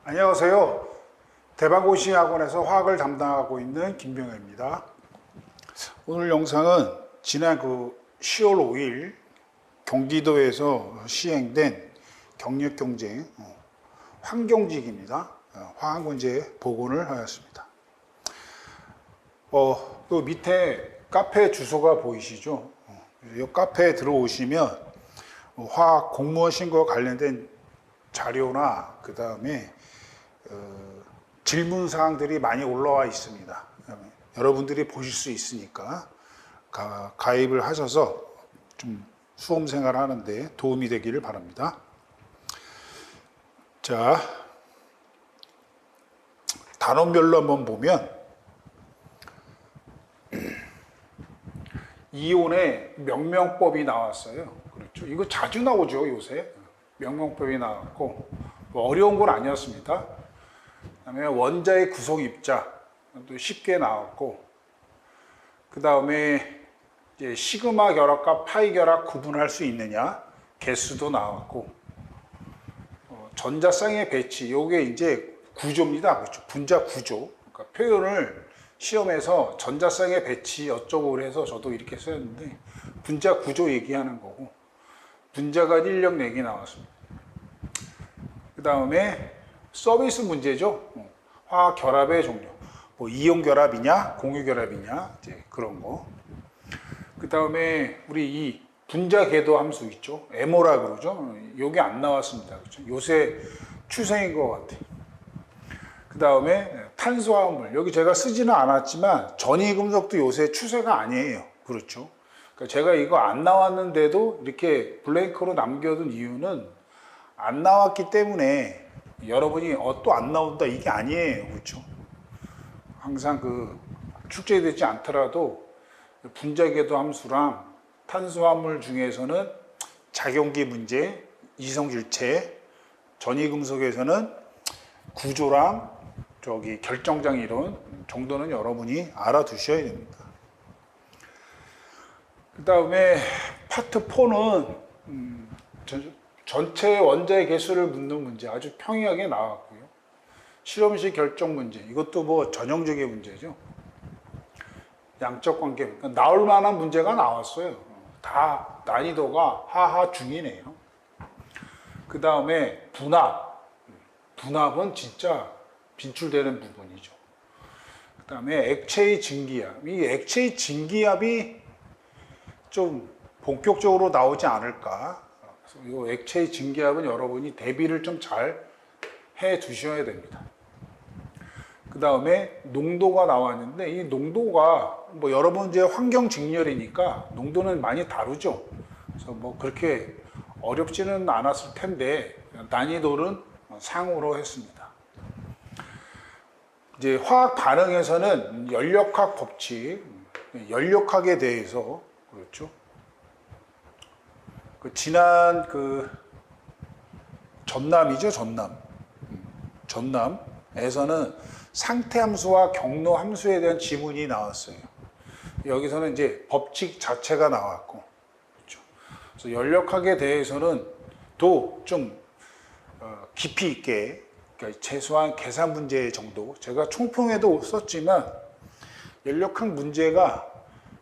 안녕하세요. 대방고시학원에서 화학을 담당하고 있는 김병현입니다. 오늘 영상은 지난 10월 5일 경기도에서 시행된 경력경쟁 환경직입니다. 화학문제 복원을 하였습니다. 또 밑에 카페 주소가 보이시죠? 이 카페에 들어오시면 화학 공무원 신고와 관련된 자료나 그 다음에 질문 사항들이 많이 올라와 있습니다. 여러분들이 보실 수 있으니까 가입을 하셔서 좀 수험 생활 하는데 도움이 되기를 바랍니다. 자, 단원별로 한번 보면 이온의 명명법이 나왔어요. 그렇죠. 이거 자주 나오죠, 요새. 명명법이 나왔고 어려운 건 아니었습니다. 그다음에 원자의 구성 입자 또 쉽게 나왔고, 그 다음에 이제 시그마 결합과 파이 결합 구분할 수 있느냐 개수도 나왔고, 전자쌍의 배치 요게 이제 구조입니다. 그렇죠. 분자 구조. 그러니까 표현을 시험에서 전자쌍의 배치 어쩌고 그래서 저도 이렇게 쓰였는데 분자 구조 얘기하는 거고, 분자간 인력 내기 나왔습니다. 그 다음에 서비스 문제죠. 화학 결합의 종류. 뭐 이온 결합이냐, 공유 결합이냐, 이제 그런 거. 그 다음에 우리 이 분자 궤도 함수 있죠. MO라 그러죠. 요게 안 나왔습니다. 그렇죠? 요새 추세인 것 같아요. 그 다음에 탄소화합물. 여기 제가 쓰지는 않았지만 전이금속도 요새 추세가 아니에요. 그렇죠. 그러니까 제가 이거 안 나왔는데도 이렇게 블랭크로 남겨둔 이유는 안 나왔기 때문에 여러분이 또 안 나온다 이게 아니에요. 그렇죠. 항상 출제되지 않더라도 분자궤도 함수랑 탄소화합물 중에서는 작용기 문제, 이성질체, 전이금속에서는 구조랑 결정장 이론 정도는 여러분이 알아두셔야 됩니다. 그 다음에 파트 4는 전체 원자의 개수를 묻는 문제 아주 평이하게 나왔고요. 실험실 결정 문제, 이것도 뭐 전형적인 문제죠. 양적 관계, 그러니까 나올 만한 문제가 나왔어요. 다 난이도가 하하 중이네요. 그 다음에 분합은 진짜 빈출되는 부분이죠. 그 다음에 액체의 증기압, 이 액체의 증기압이 좀 본격적으로 나오지 않을까. 그래서 이 액체의 증기압은 여러분이 대비를 좀 잘 해 두셔야 됩니다. 그 다음에 농도가 나왔는데, 이 농도가 뭐 여러분 이제 환경 직렬이니까 농도는 많이 다르죠. 그래서 뭐 그렇게 어렵지는 않았을 텐데 난이도는 상으로 했습니다. 이제 화학 반응에서는 연력학 법칙, 연력학에 대해서 그렇죠. 지난 전남이죠, 전남에서는 상태 함수와 경로 함수에 대한 지문이 나왔어요. 여기서는 이제 법칙 자체가 나왔고, 그렇죠. 그래서 연력학에 대해서는 또 좀 깊이 있게, 그러니까 최소한 계산 문제 정도, 제가 총평에도 썼지만 연력학 문제가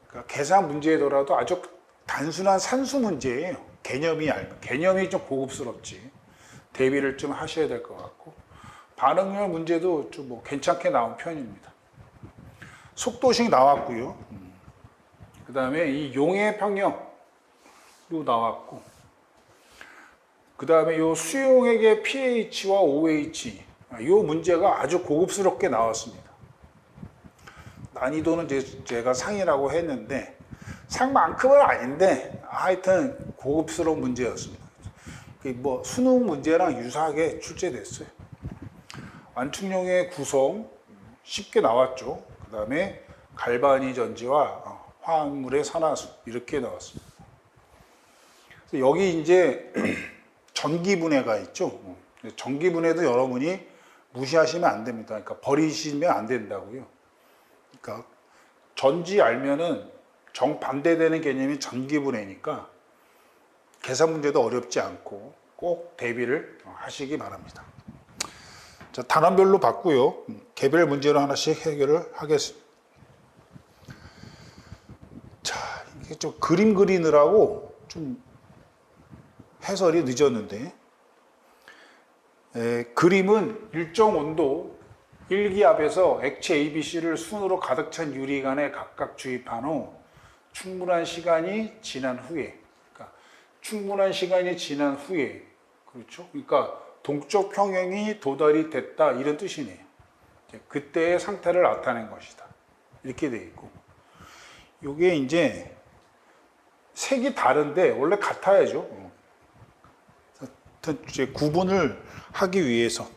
그러니까 계산 문제더라도 아주 단순한 산수 문제예요. 개념이 좀 고급스럽지. 대비를 좀 하셔야 될 것 같고, 반응률 문제도 좀 뭐 괜찮게 나온 편입니다. 속도식 나왔고요. 그 다음에 이 용해 평형도 나왔고, 그 다음에 이 수용액의 pH와 OH, 이 문제가 아주 고급스럽게 나왔습니다. 난이도는 제가 상이라고 했는데 상만큼은 아닌데 하여튼 고급스러운 문제였습니다. 뭐 수능 문제랑 유사하게 출제됐어요. 완충용의 구성 쉽게 나왔죠. 그 다음에 갈바니 전지와 화학물의 산화수 이렇게 나왔습니다. 그래서 여기 이제 전기분해가 있죠. 전기분해도 여러분이 무시하시면 안 됩니다. 그러니까 버리시면 안 된다고요. 그러니까 전지 알면은 정반대되는 개념이 전기분해니까 계산 문제도 어렵지 않고 꼭 대비를 하시기 바랍니다. 자, 단원별로 봤고요. 개별 문제로 하나씩 해결을 하겠습니다. 자, 이게 좀 그림 그리느라고 좀 해설이 늦었는데, 그림은 일정 온도 1기압에서 액체 ABC를 순으로 가득 찬 유리관에 각각 주입한 후 충분한 시간이 지난 후에, 그러니까 충분한 시간이 지난 후에, 그렇죠? 그러니까 동쪽 평형이 도달이 됐다 이런 뜻이네요. 그때의 상태를 나타낸 것이다. 이렇게 돼 있고, 이게 이제 색이 다른데 원래 같아야죠. 이제 구분을 하기 위해서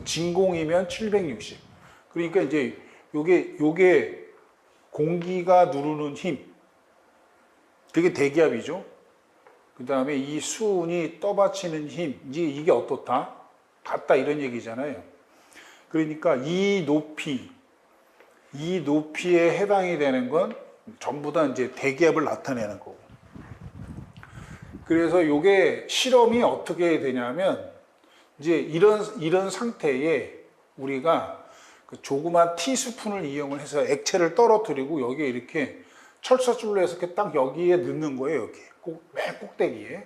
진공이면 760. 그러니까 이제 요게 공기가 누르는 힘, 그게 대기압이죠. 그 다음에 이 수은이 떠받치는 힘, 이게 어떻다? 같다 이런 얘기잖아요. 그러니까 이 높이에 해당이 되는 건 전부 다 이제 대기압을 나타내는 거고. 그래서 요게 실험이 어떻게 되냐면, 이제 이런 상태에 우리가 그 조그만 티스푼을 이용을 해서 액체를 떨어뜨리고 여기에 이렇게 철사줄로 해서 이렇게 딱 여기에 넣는 거예요. 여기 맨 꼭대기에.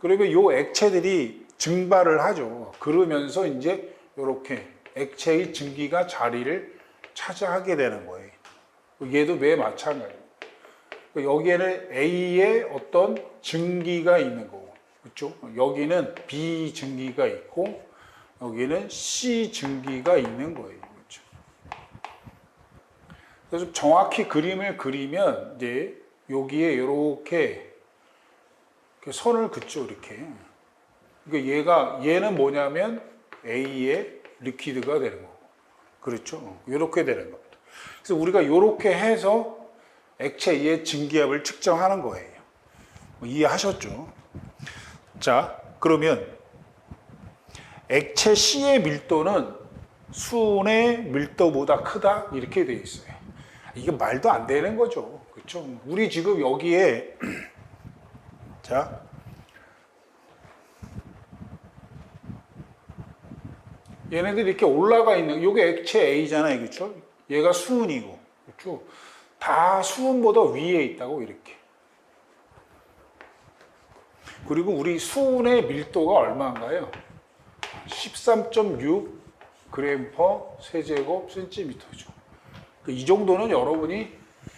그러면 요 액체들이 증발을 하죠. 그러면서 이제 이렇게 액체의 증기가 자리를 차지하게 되는 거예요. 얘도 매 마찬가지예요. 여기에는 A의 어떤 증기가 있는 거고, 그렇죠? 여기는 B 증기가 있고, 여기는 C 증기가 있는 거예요. 그렇죠? 그래서 정확히 그림을 그리면 이제 여기에 이렇게 선을 긋죠, 이렇게. 그러니까 얘는 뭐냐면 A의 리퀴드가 되는 거고, 그렇죠? 이렇게 되는 겁니다. 그래서 우리가 이렇게 해서 액체의 증기압을 측정하는 거예요. 이해하셨죠? 자, 그러면 액체 C의 밀도는 수은의 밀도보다 크다 이렇게 돼 있어요. 이게 말도 안 되는 거죠. 그렇죠? 우리 지금 여기에 자, 얘네들이 이렇게 올라가 있는, 이게 액체 A잖아요. 그렇죠? 얘가 수은이고, 그렇죠? 다 수은보다 위에 있다고, 이렇게. 그리고 우리 수은의 밀도가 얼마인가요? 13.6 g per 세제곱 센티미터죠. 이 정도는 여러분이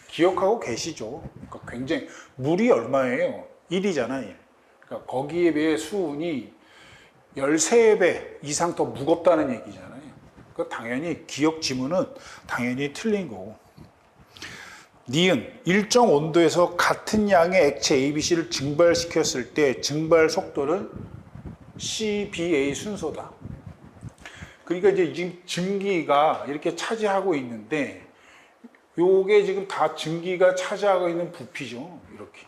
기억하고 계시죠. 그러니까 굉장히, 물이 얼마예요? 1이잖아요. 그러니까 거기에 비해 수은이 13배 이상 더 무겁다는 얘기잖아요. 그러니까 당연히 기억 지문은 당연히 틀린 거고. 니은 일정 온도에서 같은 양의 액체 ABC를 증발시켰을 때 증발 속도는 CBA 순서다. 그러니까 이제 지금 증기가 이렇게 차지하고 있는데, 요게 지금 다 증기가 차지하고 있는 부피죠. 이렇게.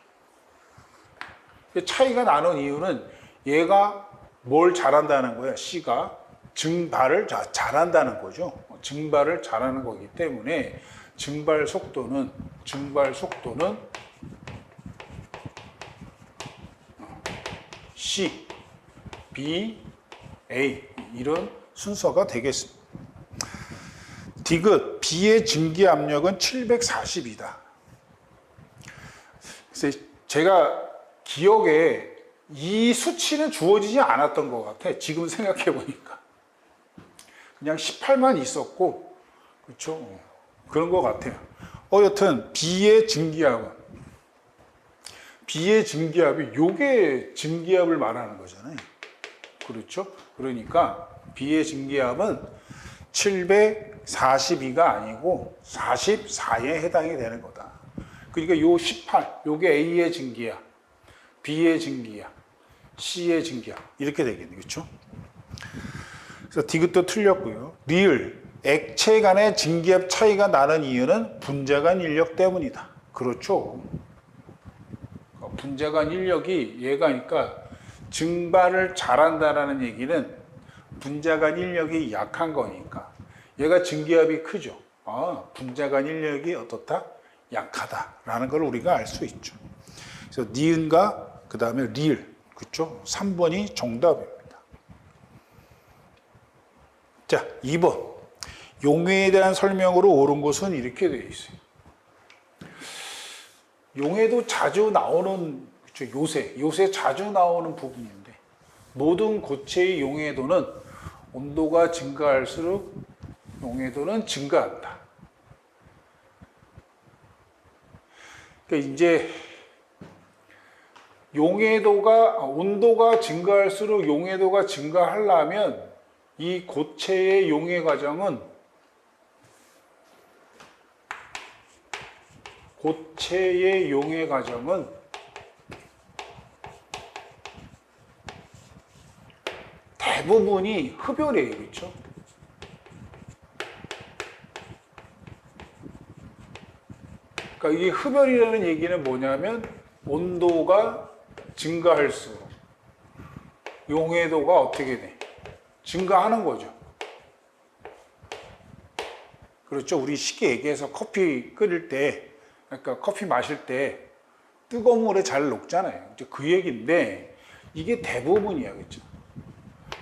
차이가 나는 이유는 얘가 뭘 잘한다는 거야. C가 증발을 잘한다는 거죠. 증발을 잘하는 거기 때문에 증발 속도는 C, B, A 이런 순서가 되겠습니다. 디귿 B의 증기 압력은 740이다. 그래서 제가 기억에 이 수치는 주어지지 않았던 것 같아. 지금 생각해 보니까 그냥 18만 있었고, 그렇죠? 그런 것 같아요. 여튼 B의 증기압이 요게 증기압을 말하는 거잖아요. 그렇죠? 그러니까 B의 증기압은 742가 아니고 44에 해당이 되는 거다. 그러니까 요 18, 요게 A의 증기압, B의 증기압, C의 증기압 이렇게 되겠네요. 그렇죠? 그래서 디귿도 틀렸고요. 리을 액체 간의 증기압 차이가 나는 이유는 분자간 인력 때문이다. 그렇죠. 분자간 인력이 얘가, 그러니까 증발을 잘한다라는 얘기는 분자간 인력이 약한 거니까 얘가 증기압이 크죠. 분자간 인력이 어떻다? 약하다라는 걸 우리가 알 수 있죠. 그래서 니은과 그 다음에 리을, 그렇죠? 3번이 정답입니다. 자, 2번. 용해에 대한 설명으로 옳은 것은 이렇게 되어 있어요. 용해도 자주 나오는, 그렇죠, 요새 자주 나오는 부분인데, 모든 고체의 용해도는 온도가 증가할수록 용해도는 증가한다. 그러니까 이제 온도가 증가할수록 용해도가 증가하려면 이 고체의 용해 과정은 대부분이 흡열이에요. 그렇죠? 그러니까 이 흡열이라는 얘기는 뭐냐면 온도가 증가할수록 용해도가 어떻게 돼? 증가하는 거죠. 그렇죠? 우리 쉽게 얘기해서 커피 끓일 때, 그러니까 커피 마실 때 뜨거운 물에 잘 녹잖아요. 이제 그 얘기인데 이게 대부분이야. 그렇죠?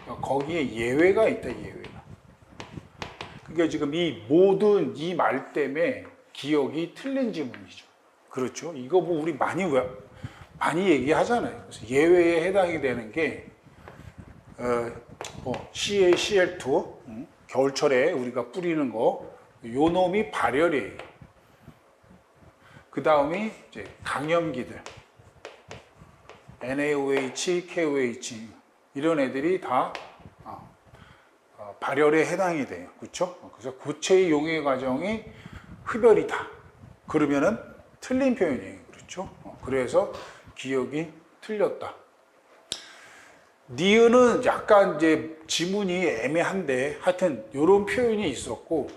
그러니까 거기에 예외가 있다, 예외가. 그러니까 지금 이 모든 이 말 때문에 기억이 틀린 지문이죠. 그렇죠? 이거 뭐 우리 많이 얘기하잖아요. 그래서 예외에 해당이 되는 게 CaCl2 겨울철에 우리가 뿌리는 거, 요 놈이 발열이에요. 그 다음이 이제 강염기들, NaOH, KOH 이런 애들이 다 발열에 해당이 돼요. 그렇죠? 그래서 고체의 용해 과정이 흡열이다. 그러면은 틀린 표현이에요. 그렇죠? 그래서 기억이 틀렸다. 니은은 약간 이제 지문이 애매한데 하여튼 이런 표현이 있었고,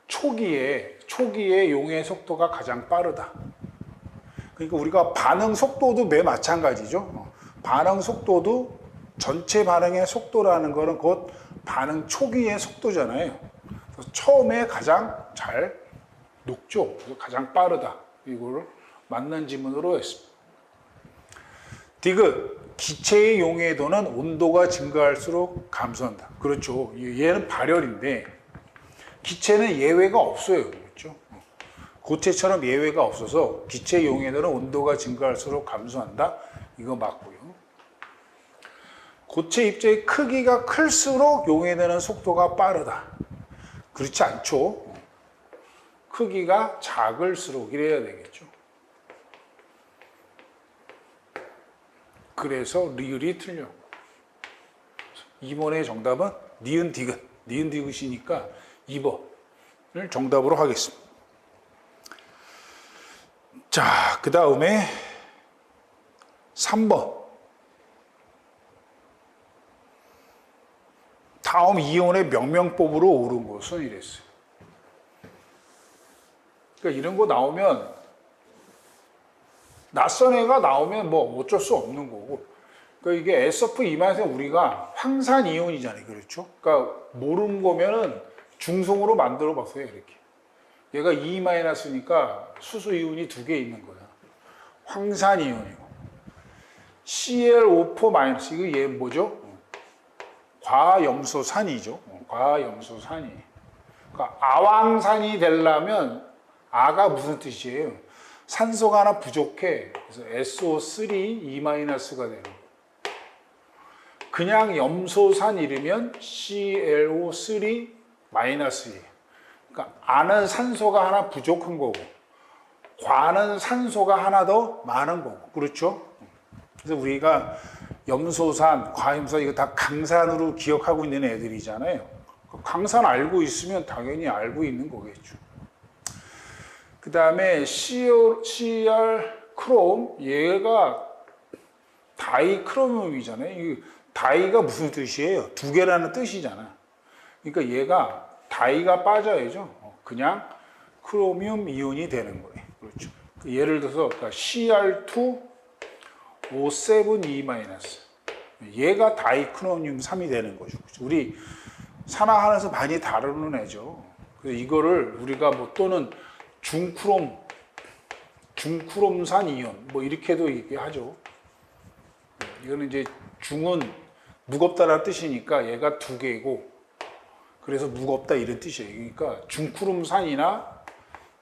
초기에 용해 속도가 가장 빠르다. 그러니까 우리가 반응 속도도 매 마찬가지죠. 반응 속도도 전체 반응의 속도라는 거는 곧 반응 초기의 속도잖아요. 그래서 처음에 가장 잘 녹죠. 그래서 가장 빠르다. 이거를 맞는 지문으로 했습니다. 디귿. 기체의 용해도는 온도가 증가할수록 감소한다. 그렇죠. 얘는 발열인데 기체는 예외가 없어요. 그렇죠? 고체처럼 예외가 없어서 기체 용해도는 온도가 증가할수록 감소한다. 이거 맞고요. 고체 입자의 크기가 클수록 용해되는 속도가 빠르다. 그렇지 않죠. 크기가 작을수록 이래야 되겠죠. 그래서 리을이 틀려. 2번의 정답은 니은 디귿. 니은 디귿이니까 2번을 정답으로 하겠습니다. 자, 그 다음에 3번. 다음 이온의 명명법으로 옳은 것은 이랬어요. 그러니까 이런 거 나오면, 낯선 애가 나오면 뭐 어쩔 수 없는 거고. 그러니까 이게 SF2-는 우리가 황산 이온이잖아요. 그렇죠? 그러니까 모르는 거면은 중성으로 만들어 봤어요. 이렇게. 얘가 2-니까 수소 이온이 2개 있는 거야. 황산 이온이고. ClO4-, 이거 얘 뭐죠? 과염소산이죠. 과염소산이. 그러니까 아황산이 되려면 아가 무슨 뜻이에요? 산소가 하나 부족해. 그래서 SO3 2-가 되는 거예요. 그냥 염소산 이르면 ClO3 마이너스예요. 그러니까 아는 산소가 하나 부족한 거고, 과는 산소가 하나 더 많은 거고. 그렇죠? 그래서 우리가 염소산, 과염소 이거 다 강산으로 기억하고 있는 애들이잖아요. 강산 알고 있으면 당연히 알고 있는 거겠죠. 그 다음에 CR 크롬, 얘가 다이크로뮴이잖아요. 이 다이가 무슨 뜻이에요? 2개라는 뜻이잖아. 그러니까 얘가 다이가 빠져야죠. 그냥 크로뮴 이온이 되는 거예요. 그렇죠. 예를 들어서 CR2 O7E-. 얘가 다이크로뮴 3이 되는 거죠. 우리 산화하면서 많이 다루는 애죠. 그래서 이거를 우리가 뭐 또는 중크롬산 이온 뭐 이렇게도 얘기하죠. 이거는 이제 중은 무겁다라는 뜻이니까 얘가 2개고 그래서 무겁다 이런 뜻이에요. 그러니까 중크롬산이나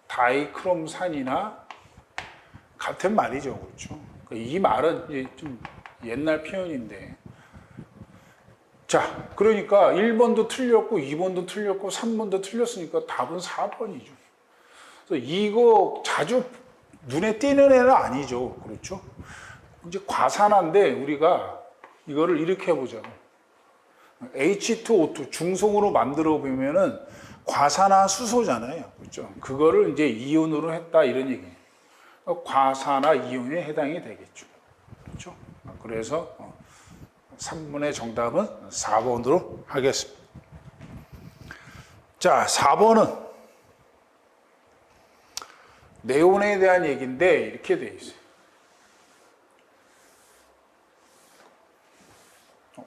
다이크롬산이나 같은 말이죠. 그렇죠? 이 말은 이제 좀 옛날 표현인데. 자, 그러니까 1번도 틀렸고 2번도 틀렸고 3번도 틀렸으니까 답은 4번이죠. 그래서 이거 자주 눈에 띄는 애는 아니죠. 그렇죠? 이제 과산화인데 우리가 이거를 이렇게 해보자고. H2O2 중성으로 만들어 보면은 과산화 수소잖아요. 그렇죠? 그거를 이제 이온으로 했다 이런 얘기예요. 과산화 이온에 해당이 되겠죠. 그렇죠? 그래서 3번의 정답은 4번으로 하겠습니다. 자, 4번은 네온에 대한 얘기인데 이렇게 되어 있어요.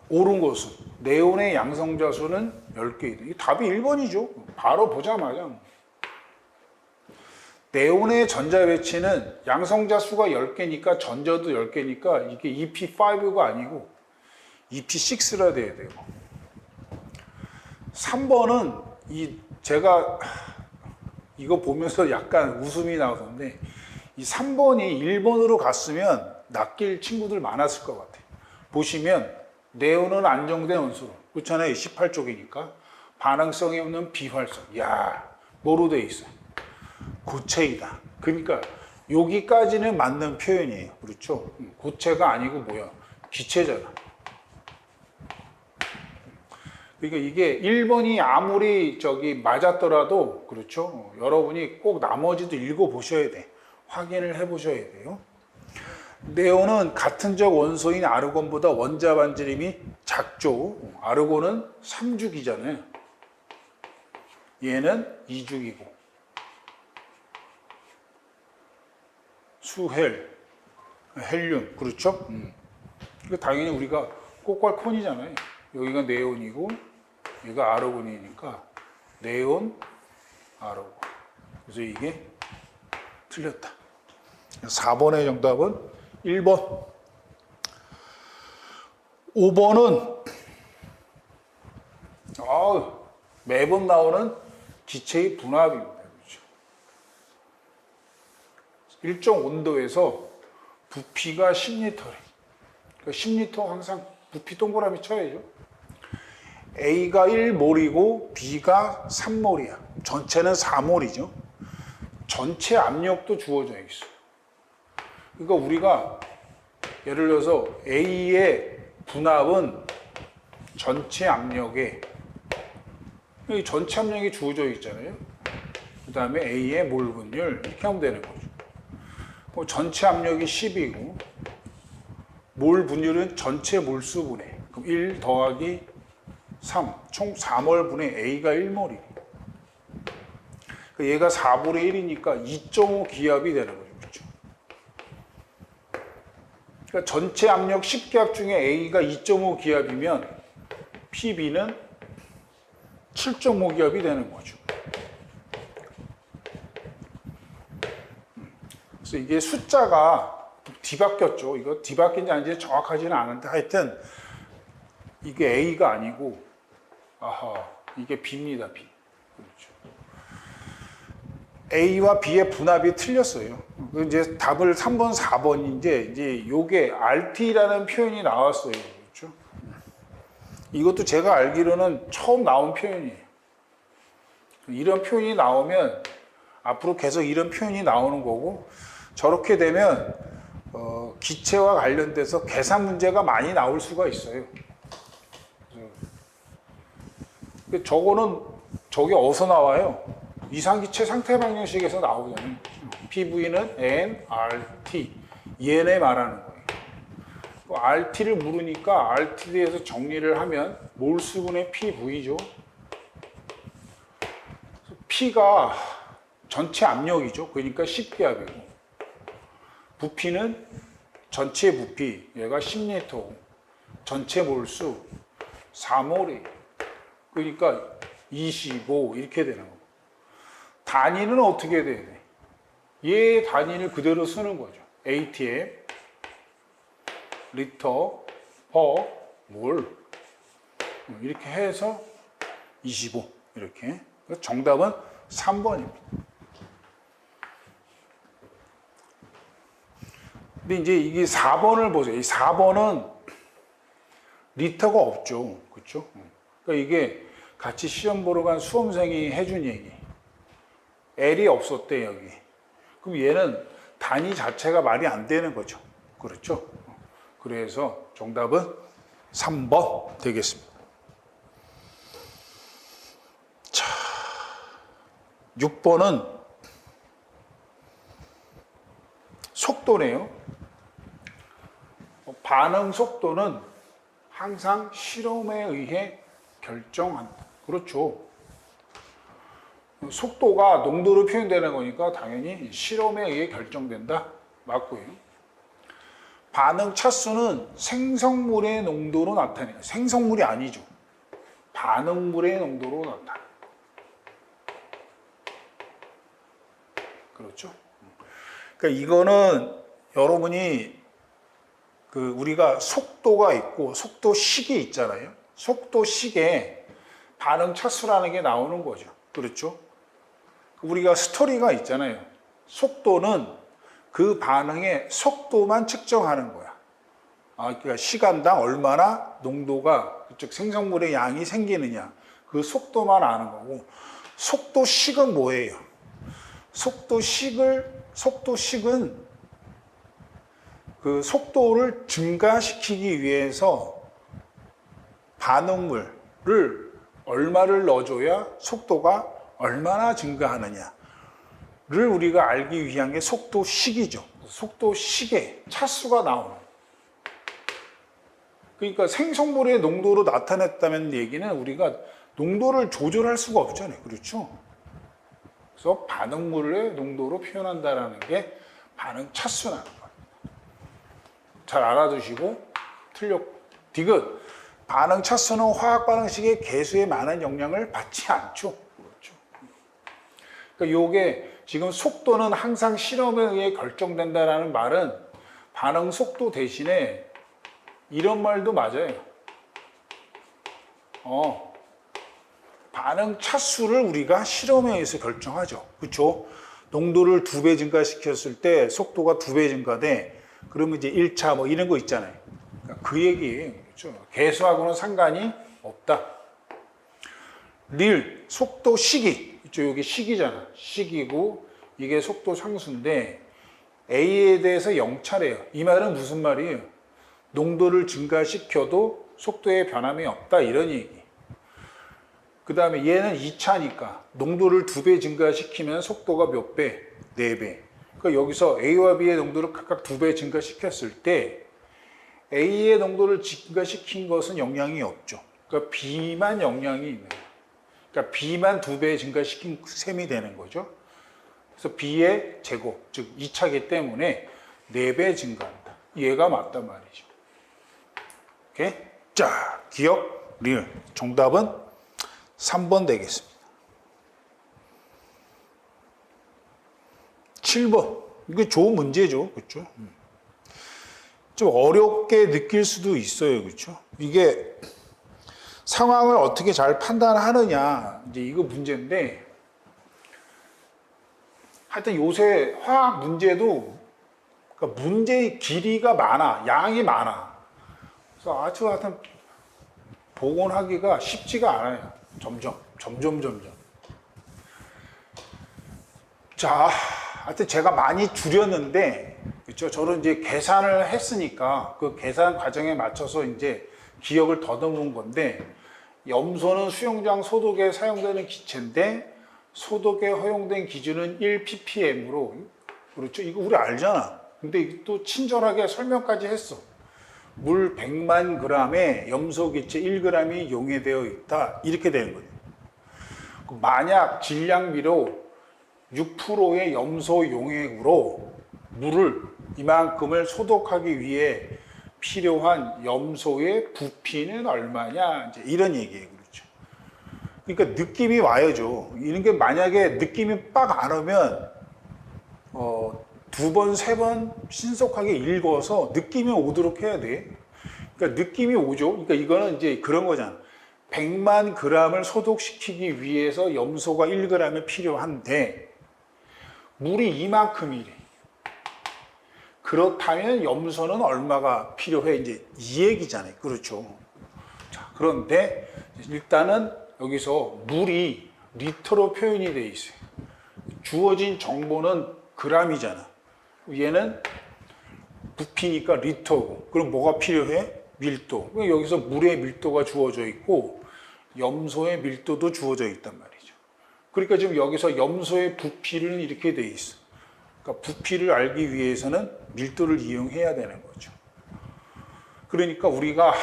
옳은 것은 네온의 양성자 수는 10개이다. 이 답이 1번이죠. 바로 보자마자. 네온의 전자 배치는 양성자 수가 10개니까 전자도 10개니까 이게 EP5가 아니고 EP6라 돼야 돼요. 3번은 제가 이거 보면서 약간 웃음이 나오던데 이 3번이 1번으로 갔으면 낚일 친구들 많았을 것 같아요. 보시면 네온은 안정된 원소로 그렇잖아요. 18쪽이니까 반응성이 없는 비활성. 야, 뭐로 돼 있어요? 고체이다. 그러니까 여기까지는 맞는 표현이에요. 그렇죠? 고체가 아니고 뭐야? 기체잖아. 그러니까 이게 1번이 아무리 맞았더라도 그렇죠? 여러분이 꼭 나머지도 읽어보셔야 돼. 확인을 해보셔야 돼요. 네온은 같은 적 원소인 아르곤보다 원자 반지름이 작죠. 아르곤은 3죽이잖아요. 얘는 2죽이고. 수헬, 헬륨, 그렇죠? 그러니까 당연히 우리가 꼭괄콘이잖아요. 여기가 네온이고, 얘가 아르곤이니까 네온, 아르곤. 그래서 이게 틀렸다. 4번의 정답은 1번. 5번은 매번 나오는 기체의 분압입니다. 그렇죠? 일정 온도에서 부피가 10리터래. 그러니까 10리터 항상 부피 동그라미 쳐야죠. A가 1몰이고 B가 3몰이야. 전체는 4몰이죠. 전체 압력도 주어져 있어. 그러니까 우리가 예를 들어서 A의 분압은 전체 압력에 전체 압력이 주어져 있잖아요. 그 다음에 A의 몰 분율 이렇게 하면 되는 거죠. 전체 압력이 10이고 몰 분율은 전체 몰수분해. 그럼 1 더하기 3, 총 4몰 분의 A가 1몰이에요. 얘가 4분의 1이니까 2.5 기압이 되는 거죠. 그렇죠? 그러니까 전체 압력 10기압 중에 A가 2.5 기압이면 PB는 7.5 기압이 되는 거죠. 그래서 이게 숫자가 뒤바뀌었죠. 이거 뒤바뀐지 아닌지 정확하지는 않은데 하여튼 이게 A가 아니고 이게 B입니다. B. 그렇죠. A와 B의 분압이 틀렸어요. 이제 답을 3번, 4번인데 이제 요게 RT라는 표현이 나왔어요. 그렇죠? 이것도 제가 알기로는 처음 나온 표현이에요. 이런 표현이 나오면 앞으로 계속 이런 표현이 나오는 거고 저렇게 되면 기체와 관련돼서 계산 문제가 많이 나올 수가 있어요. 저게 어디서 나와요? 이상기체 상태 방정식에서 나오잖아요. PV는 nRT, 얘네 말하는 거예요. RT를 물으니까 RT에 대해서 정리를 하면 몰수분의 PV죠. P가 전체 압력이죠. 그러니까 10기압이고 부피는 전체 부피, 얘가 10리터고 전체 몰수 4몰이에요. 그러니까 25 이렇게 되는 거고 단위는 어떻게 돼야 돼? 얘 단위를 그대로 쓰는 거죠. ATM, 리터, 퍼, 몰 이렇게 해서 25 이렇게. 그래서 정답은 3번입니다. 근데 이제 이게 4번을 보세요. 이 4번은 리터가 없죠. 그렇죠? 그러니까 이게 같이 시험 보러 간 수험생이 해준 얘기. L이 없었대 여기. 그럼 얘는 단위 자체가 말이 안 되는 거죠. 그렇죠? 그래서 정답은 3번 되겠습니다. 자, 6번은 속도네요. 반응 속도는 항상 실험에 의해 결정한다. 그렇죠. 속도가 농도로 표현되는 거니까 당연히 실험에 의해 결정된다. 맞고요. 반응 차수는 생성물의 농도로 나타내요. 생성물이 아니죠. 반응물의 농도로 나타나요. 그렇죠. 그러니까 이거는 여러분이 우리가 속도가 있고 속도식이 있잖아요. 속도식에 반응 차수라는 게 나오는 거죠. 그렇죠. 우리가 스토리가 있잖아요. 속도는 그 반응의 속도만 측정하는 거야. 그러니까 시간당 얼마나 농도가, 즉 생성물의 양이 생기느냐, 그 속도만 아는 거고, 속도식은 뭐예요? 속도식은 그 속도를 증가시키기 위해서 반응물을 얼마를 넣어줘야 속도가 얼마나 증가하느냐를 우리가 알기 위한 게 속도식이죠. 속도식에 차수가 나오는. 그러니까 생성물의 농도로 나타냈다는 얘기는 우리가 농도를 조절할 수가 없잖아요. 그렇죠? 그래서 반응물의 농도로 표현한다는 게 반응 차수라는 거예요. 잘 알아두시고 틀렸고. 디귿. 반응 차수는 화학 반응식의 개수에 많은 영향을 받지 않죠. 그렇죠. 그러니까 요게 지금 속도는 항상 실험에 의해 결정된다라는 말은 반응 속도 대신에 이런 말도 맞아요. 반응 차수를 우리가 실험에 의해서 결정하죠. 그렇죠? 농도를 2배 증가시켰을 때 속도가 2배 증가돼. 그러면 이제 1차 뭐 이런 거 있잖아요. 그러니까 그 얘기예요. 그렇죠? 개수하고는 상관이 없다. 릴, 속도 시기. 있죠? 여기 시기잖아. 시기고 이게 속도 상수인데 A에 대해서 0차래요. 이 말은 무슨 말이에요? 농도를 증가시켜도 속도에 변함이 없다. 이런 얘기. 그 다음에 얘는 2차니까 농도를 2배 증가시키면 속도가 몇 배? 4배. 그러니까 여기서 A와 B의 농도를 각각 2배 증가시켰을 때 A의 농도를 증가시킨 것은 영향이 없죠. 그러니까 B만 영향이 있는 거예요. 그러니까 B만 2배 증가시킨 셈이 되는 거죠. 그래서 B의 제곱, 즉 2차기 때문에 4배 증가한다. 얘가 맞단 말이죠. 오케이? 자, 기억, 리을. 정답은 3번 되겠습니다. 7번. 이게 좋은 문제죠. 그렇죠? 좀 어렵게 느낄 수도 있어요. 그렇죠? 이게 상황을 어떻게 잘 판단하느냐, 이제 이거 문제인데, 하여튼 요새 화학 문제도, 그러니까 문제의 길이가 많아, 양이 많아. 그래서 하여튼 복원하기가 쉽지가 않아요. 점점. 자, 하여튼 제가 많이 줄였는데, 그렇죠? 저는 이제 계산을 했으니까 그 계산 과정에 맞춰서 이제 기억을 더듬은 건데, 염소는 수영장 소독에 사용되는 기체인데 소독에 허용된 기준은 1ppm으로, 그렇죠? 이거 우리 알잖아. 근데 또 친절하게 설명까지 했어. 물 100만 g에 염소 기체 1g이 용해되어 있다. 이렇게 되는 거예요. 만약 질량비로 6%의 염소 용액으로 물을 이만큼을 소독하기 위해 필요한 염소의 부피는 얼마냐, 이제 이런 얘기예요. 그렇죠. 그러니까 느낌이 와야죠. 이런 게 만약에 느낌이 빡 안 오면 2번, 3번 신속하게 읽어서 느낌이 오도록 해야 돼. 그러니까 느낌이 오죠. 그러니까 이거는 이제 그런 거잖아. 100만 g을 소독시키기 위해서 염소가 1g이 필요한데 물이 이만큼이래. 그렇다면 염소는 얼마가 필요해? 이제 이 얘기잖아요. 그렇죠. 자, 그런데 일단은 여기서 물이 리터로 표현이 돼 있어요. 주어진 정보는 g이잖아. 얘는 부피니까 리터고. 그럼 뭐가 필요해? 밀도. 여기서 물의 밀도가 주어져 있고 염소의 밀도도 주어져 있단 말이죠. 그러니까 지금 여기서 염소의 부피를 이렇게 돼 있어. 그러니까 부피를 알기 위해서는 밀도를 이용해야 되는 거죠. 그러니까 우리가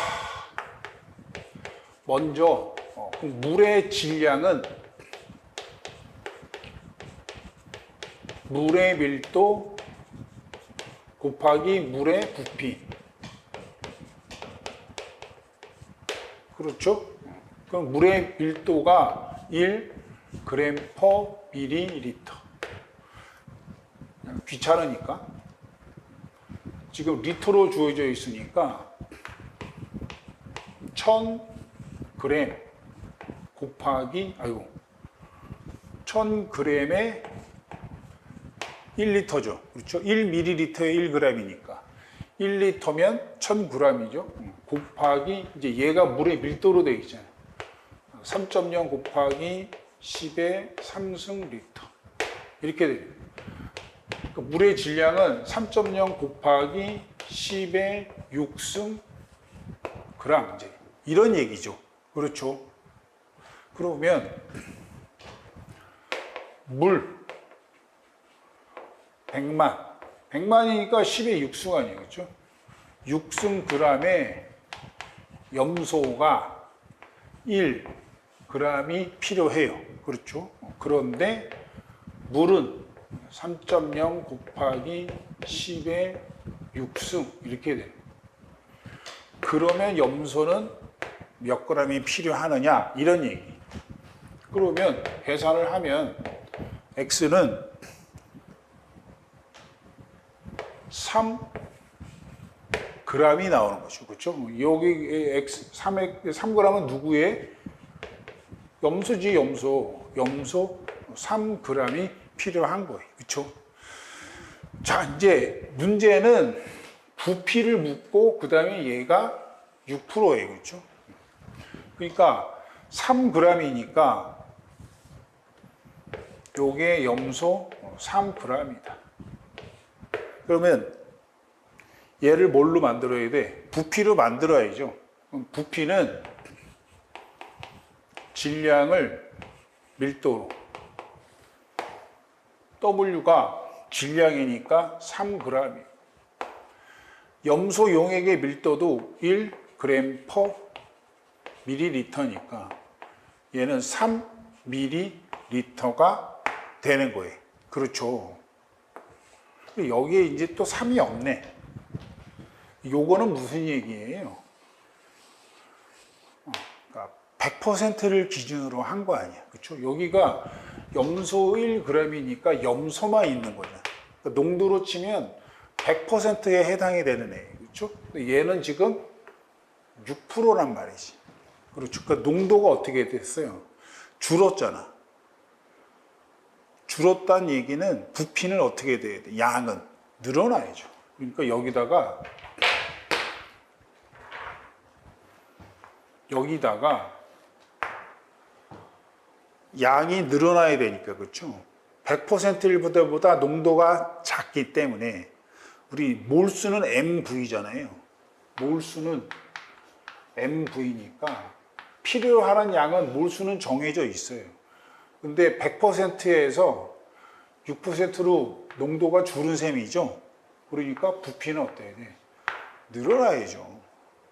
먼저 물의 질량은 물의 밀도 곱하기 물의 부피. 그렇죠? 그럼 물의 밀도가 1g/ml. 귀찮으니까. 지금 리터로 주어져 있으니까 1000g 곱하기 1000g에 1리터죠. 그렇죠? 1ml에 1g이니까 1리터면 1000g이죠. 곱하기 이제 얘가 물의 밀도로 되어 있잖아요. 3.0 곱하기 10의 3승 리터 이렇게 됩니다. 그러니까 물의 질량은 3.0 곱하기 10의 6승 그램 이제 이런 얘기죠. 그렇죠? 그러면 물 100만이니까 10의 6승 아니에요. 그렇죠? 6승 g에 염소가 1g이 필요해요. 그렇죠? 그런데 물은 3.0 곱하기 10의 6승 이렇게 돼요. 그러면 염소는 몇 g이 필요하느냐 이런 얘기. 그러면 계산을 하면 x는 3g이 나오는 거죠. 그렇죠? 여기 x 3g은 누구의? 염소지, 염소. 염소 3g이 필요한 거예요. 그렇죠? 자, 이제 문제는 부피를 묻고 그다음에 얘가 6%예요. 그렇죠? 그러니까 3g이니까 요게 염소 3g이다. 그러면 얘를 뭘로 만들어야 돼? 부피로 만들어야죠. 그럼 부피는 질량을 밀도로 W가 질량이니까 3g이에요. 염소 용액의 밀도도 1g/ml니까 얘는 3ml가 되는 거예요. 그렇죠. 여기에 이제 또 3이 없네. 요거는 무슨 얘기예요? 그러니까 100%를 기준으로 한 거 아니야. 그렇죠? 여기가 염소 1g이니까 염소만 있는 거잖아. 그러니까 농도로 치면 100%에 해당이 되는 애. 그렇죠? 얘는 지금 6%란 말이지. 그렇죠? 그러니까 농도가 어떻게 됐어요? 줄었잖아. 줄었다는 얘기는 부피는 어떻게 돼야 돼? 양은 늘어나야죠. 그러니까 여기다가 양이 늘어나야 되니까. 그렇죠? 100%보다 농도가 작기 때문에 우리 몰수는 MV잖아요. 몰수는 MV니까 필요한 양은 몰수는 정해져 있어요. 근데 100%에서 6%로 농도가 줄은 셈이죠. 그러니까 부피는 어때야 돼? 늘어나야죠.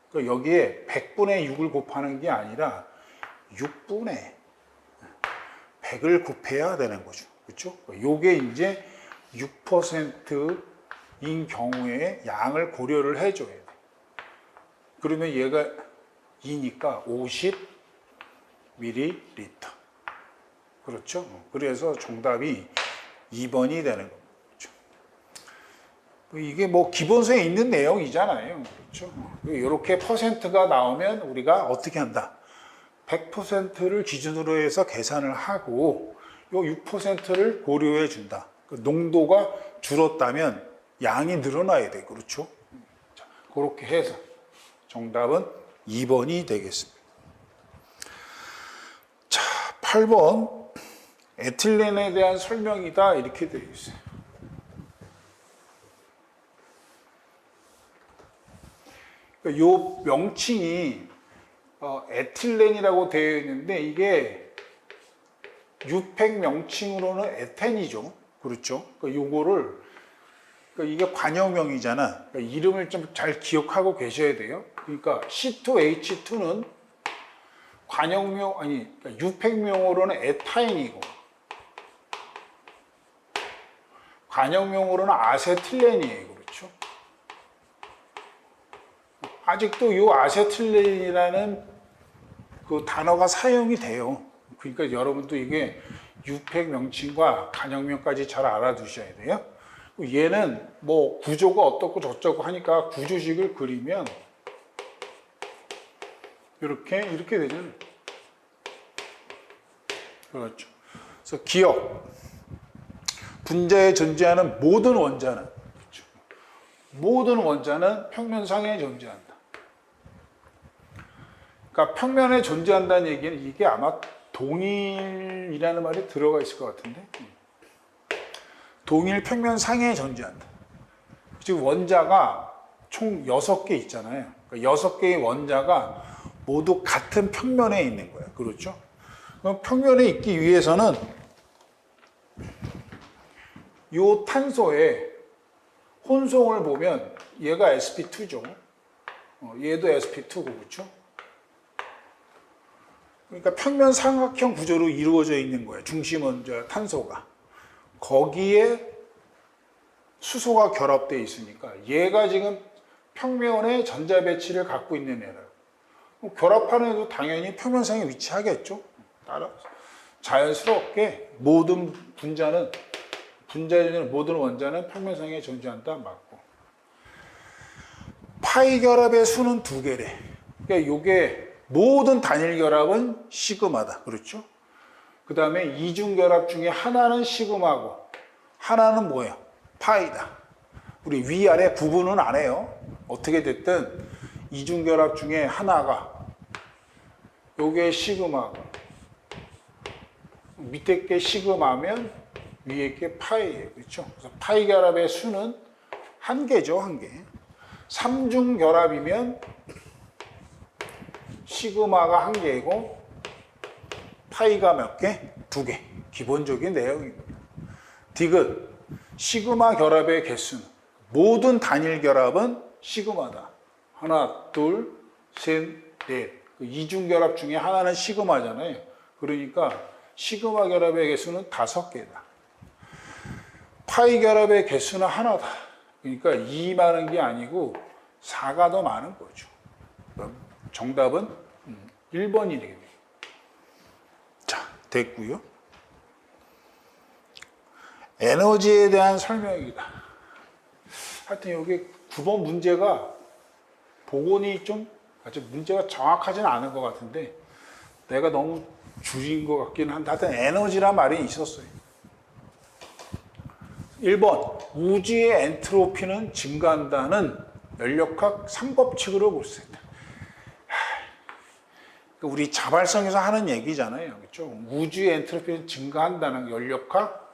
그러니까 여기에 100분의 6을 곱하는 게 아니라 6분의 100을 곱해야 되는 거죠. 그렇죠? 요게 이제 6%인 경우에 양을 고려를 해줘야 돼. 그러면 얘가 2니까 50ml. 그렇죠? 그래서 정답이 2번이 되는 거죠. 이게 뭐 기본서에 있는 내용이잖아요. 그렇죠? 이렇게 퍼센트가 나오면 우리가 어떻게 한다? 100%를 기준으로 해서 계산을 하고 요 6%를 고려해 준다. 농도가 줄었다면 양이 늘어나야 돼. 그렇죠? 자, 그렇게 해서 정답은 2번이 되겠습니다. 자, 8번 에틸렌에 대한 설명이다 이렇게 되어 있어요. 요 명칭이 에틸렌이라고 되어 있는데 이게 유팩 명칭으로는 에텐이죠. 그렇죠? 요거를 이게 관형명이잖아. 이름을 좀 잘 기억하고 계셔야 돼요. 그러니까 C2H2는 관형명 아니 유팩명으로는 에타인이고 관형명으로는 아세틸렌이에요. 그렇죠? 아직도 이 아세틸렌이라는 그 단어가 사용이 돼요. 그러니까 여러분도 이게 유팩 명칭과 관형명까지 잘 알아두셔야 돼요. 얘는 뭐 구조가 어떻고 저쩌고 하니까 구조식을 그리면 이렇게 되잖아요. 그렇죠. 그래서 기억 분자에 존재하는 모든 원자는 그렇죠. 모든 원자는 평면상에 존재한다. 그러니까 평면에 존재한다는 얘기는 이게 아마 동일이라는 말이 들어가 있을 것 같은데 동일 평면상에 존재한다. 지금 원자가 총 6개 있잖아요. 그러니까 6개의 원자가 모두 같은 평면에 있는 거예요. 그렇죠? 그럼 평면에 있기 위해서는 이 탄소의 혼성을 보면 얘가 sp2죠. 얘도 sp2고 그렇죠? 그러니까 평면 삼각형 구조로 이루어져 있는 거예요. 중심 원자 탄소가. 거기에 수소가 결합되어 있으니까 얘가 지금 평면에 전자 배치를 갖고 있는 애라고. 결합하는 애도 당연히 평면상에 위치하겠죠. 따라서 자연스럽게 모든 분자에 있는 모든 원자는 평면상에 존재한다 맞고. 파이 결합의 수는 2개래. 그러니까 이게 모든 단일 결합은 시그마다. 그렇죠? 그 다음에 이중 결합 중에 하나는 시그마고 하나는 뭐예요? 파이다. 우리 위아래 구분은 안 해요. 어떻게 됐든 이중 결합 중에 하나가 요게 시그마고 밑에 게 시그마면 위에 게 파이예요. 그렇죠? 그래서 파이 결합의 수는 1개죠. 1개. 3중 결합이면 시그마가 1개이고 파이가 몇 개? 2개. 기본적인 내용입니다. 디귿 시그마 결합의 개수는 모든 단일 결합은 시그마다. 하나, 둘, 셋, 넷. 이중 결합 중에 하나는 시그마잖아요. 그러니까 시그마 결합의 개수는 5개다. 파이 결합의 개수는 하나다. 그러니까 2 많은 게 아니고 4가 더 많은 거죠. 정답은 1번이 되겠네요. 자, 됐고요. 에너지에 대한 설명이다. 하여튼 여기 9번 문제가 복원이 좀 아주 문제가 정확하지는 않은 것 같은데 내가 너무 줄인 것 같기는 한데 하여튼 에너지란 말이 있었어요. 1번 우주의 엔트로피는 증가한다는 연력학 3법칙으로 볼 수 있다. 우리 자발성에서 하는 얘기잖아요. 그렇죠? 우주의 엔트로피는 증가한다는 연력학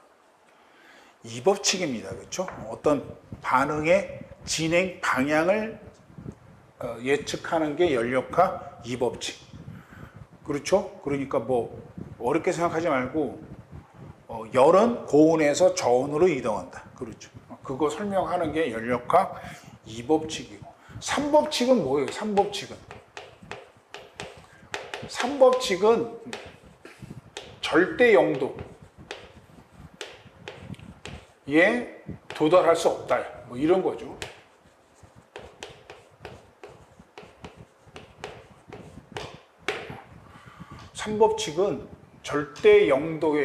2법칙입니다. 그렇죠? 어떤 반응의 진행 방향을 예측하는 게 연력학 2법칙. 그렇죠? 그러니까 뭐 어렵게 생각하지 말고 열은 고온에서 저온으로 이동한다. 그렇죠? 그거 설명하는 게 연력학 2법칙이고 3법칙은 뭐예요? 3법칙은 절대 영도에 도달할 수 없다. 뭐 이런 거죠. 삼법칙은 절대 영도가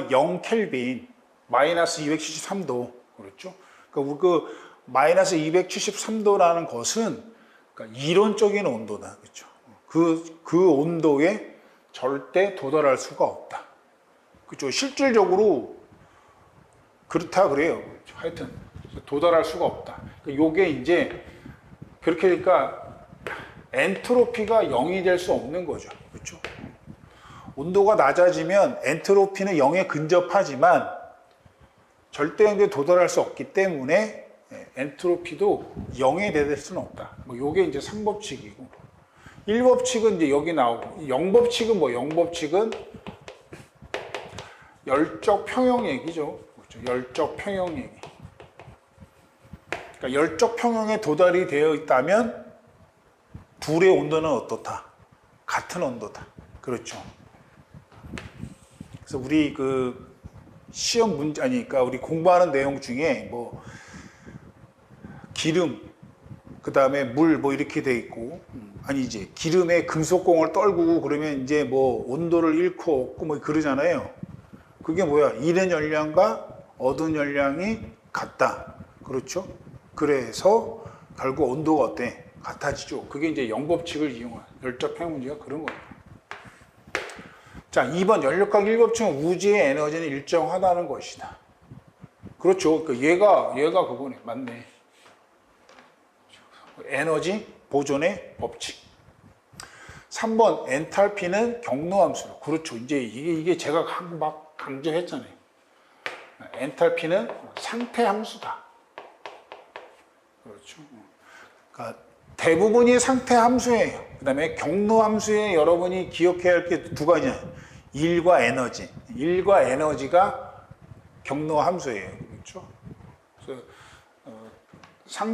0켈빈, 마이너스 273도. 그렇죠? 그 마이너스 273도라는 것은 그러니까 이론적인 온도다. 그렇죠? 그 온도에 절대 도달할 수가 없다. 그죠? 실질적으로 그렇다 그래요. 하여튼 도달할 수가 없다. 요게 이제 그렇게 되니까 엔트로피가 0이 될 수 없는 거죠. 그렇죠? 온도가 낮아지면 엔트로피는 0에 근접하지만 절대 영도에 도달할 수 없기 때문에 엔트로피도 0에 대될 수는 없다. 뭐 요게 이제 3법칙이고 1법칙은 이제 여기 나오고 0법칙은 뭐 0법칙은 열적 평형 얘기죠. 그렇죠? 열적 평형 얘기. 그러니까 열적 평형에 도달이 되어 있다면 불의 온도는 어떻다? 같은 온도다. 그렇죠. 그래서 우리 그 시험 문제 아니니까 우리 공부하는 내용 중에 뭐 기름 그다음에 물 뭐 이렇게 돼 있고 아니 이제 기름에 금속공을 떨구고 그러면 이제 뭐 온도를 잃고 없고 뭐 그러잖아요. 그게 뭐야? 잃은 열량과 얻은 열량이 같다. 그렇죠? 그래서 결국 온도가 어때? 같아지죠. 그게 이제 영법칙을 이용한 열적 평형 문제가 그런 거예요. 자, 2번 연력학 1법칙은 우주의 에너지는 일정하다는 것이다. 그렇죠. 얘가 그거네. 맞네. 에너지 보존의 법칙. 3번 엔탈피는 경로함수로. 그렇죠. 이제 이게 제가 막 강조했잖아요. 엔탈피는 상태 함수다. 그렇죠. 그러니까 대부분이 상태 함수예요. 그 다음에 경로 함수에 여러분이 기억해야 할 게 두 가지냐. 일과 에너지. 일과 에너지가 경로 함수예요. 그렇죠. 그래서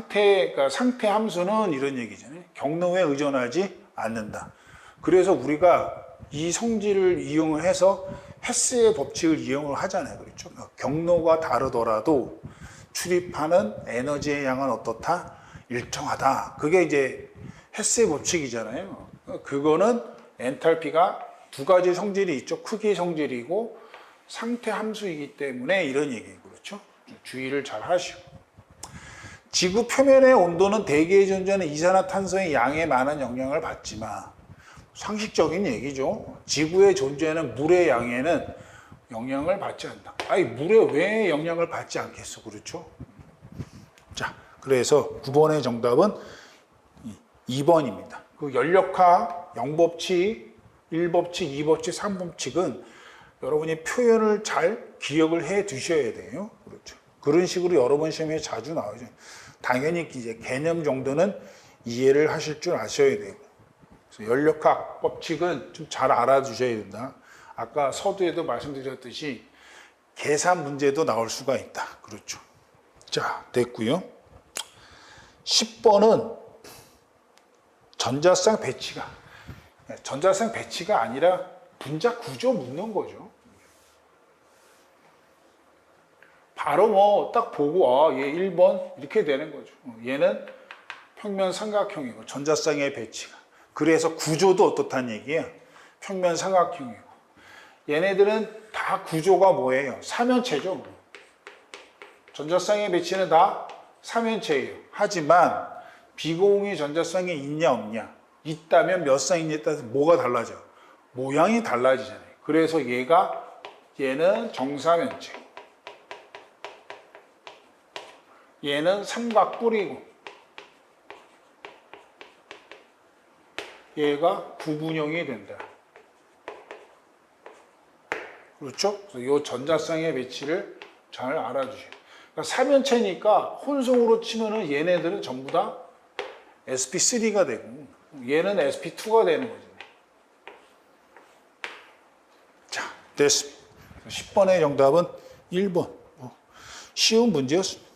그러니까 상태 함수는 이런 얘기잖아요. 경로에 의존하지 않는다. 그래서 우리가 이 성질을 이용을 해서 헤스의 법칙을 이용을 하잖아요. 그렇죠. 경로가 다르더라도 출입하는 에너지의 양은 어떻다? 일정하다. 그게 이제 헤스의 법칙이잖아요. 그거는 엔탈피가 두 가지 성질이 있죠. 크기 성질이고 상태 함수이기 때문에 이런 얘기예요. 그렇죠. 주의를 잘 하시고. 지구 표면의 온도는 대기에 존재하는 이산화탄소의 양에 많은 영향을 받지만 상식적인 얘기죠. 지구에 존재하는 물의 양에는 영향을 받지 않는다. 아니 물에 왜 영향을 받지 않겠어? 그렇죠. 자, 그래서 9번의 정답은 2번입니다. 그 연력학 0법칙, 1법칙, 2법칙, 3법칙은 여러분이 표현을 잘 기억을 해 두셔야 돼요. 그렇죠. 그런 식으로 여러 번 시험에 자주 나오죠. 당연히 이제 개념 정도는 이해를 하실 줄 아셔야 되고. 그래서 연력학 법칙은 좀 잘 알아두셔야 된다. 아까 서두에도 말씀드렸듯이 계산 문제도 나올 수가 있다. 그렇죠. 자, 됐고요. 10번은 전자쌍 배치가 아니라 분자 구조 묻는 거죠. 바로 뭐 딱 보고 얘 1번 이렇게 되는 거죠. 얘는 평면 삼각형이고 전자쌍의 배치가. 그래서 구조도 어떻다는 얘기야? 평면 삼각형이고. 얘네들은 다 구조가 뭐예요? 삼연체죠. 전자쌍의 배치는 다 삼연체예요. 하지만 비공유 전자쌍이 있냐 없냐? 있다면 몇 쌍이냐에 따라서 뭐가 달라져? 모양이 달라지잖아요. 그래서 얘는 정삼연체. 얘는 삼각뿔이고 얘가 구분형이 된다. 그렇죠? 그래서 이 전자쌍의 배치를 잘 알아주세요. 그러니까 삼연체니까 혼성으로 치면은 얘네들은 전부 다 sp3가 되고 얘는 sp2가 되는 거죠. 자, 됐습니다. 10번의 정답은 1번. 쉬운 문제였습니다.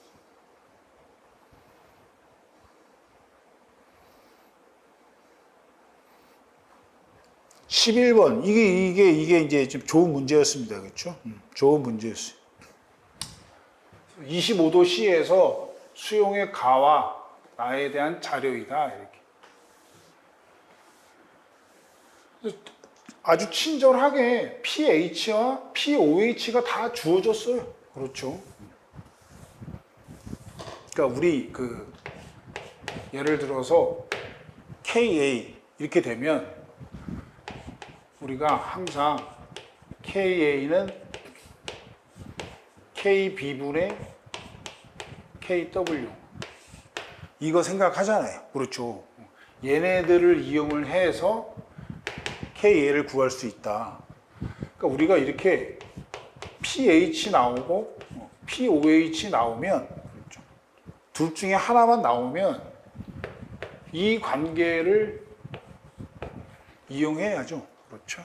11번. 이게 이제 좀 좋은 문제였습니다. 그렇죠? 좋은 문제였어요. 25도 C에서 수용의 가와 나에 대한 자료이다. 이렇게. 아주 친절하게 pH와 pOH가 다 주어졌어요. 그렇죠? 그러니까 우리 예를 들어서 Ka 이렇게 되면 우리가 항상 KA는 KB분의 KW 이거 생각하잖아요. 그렇죠. 얘네들을 이용을 해서 KA를 구할 수 있다. 그러니까 우리가 이렇게 pH 나오고 pOH 나오면 그렇죠. 둘 중에 하나만 나오면 이 관계를 이용해야죠. 그렇죠.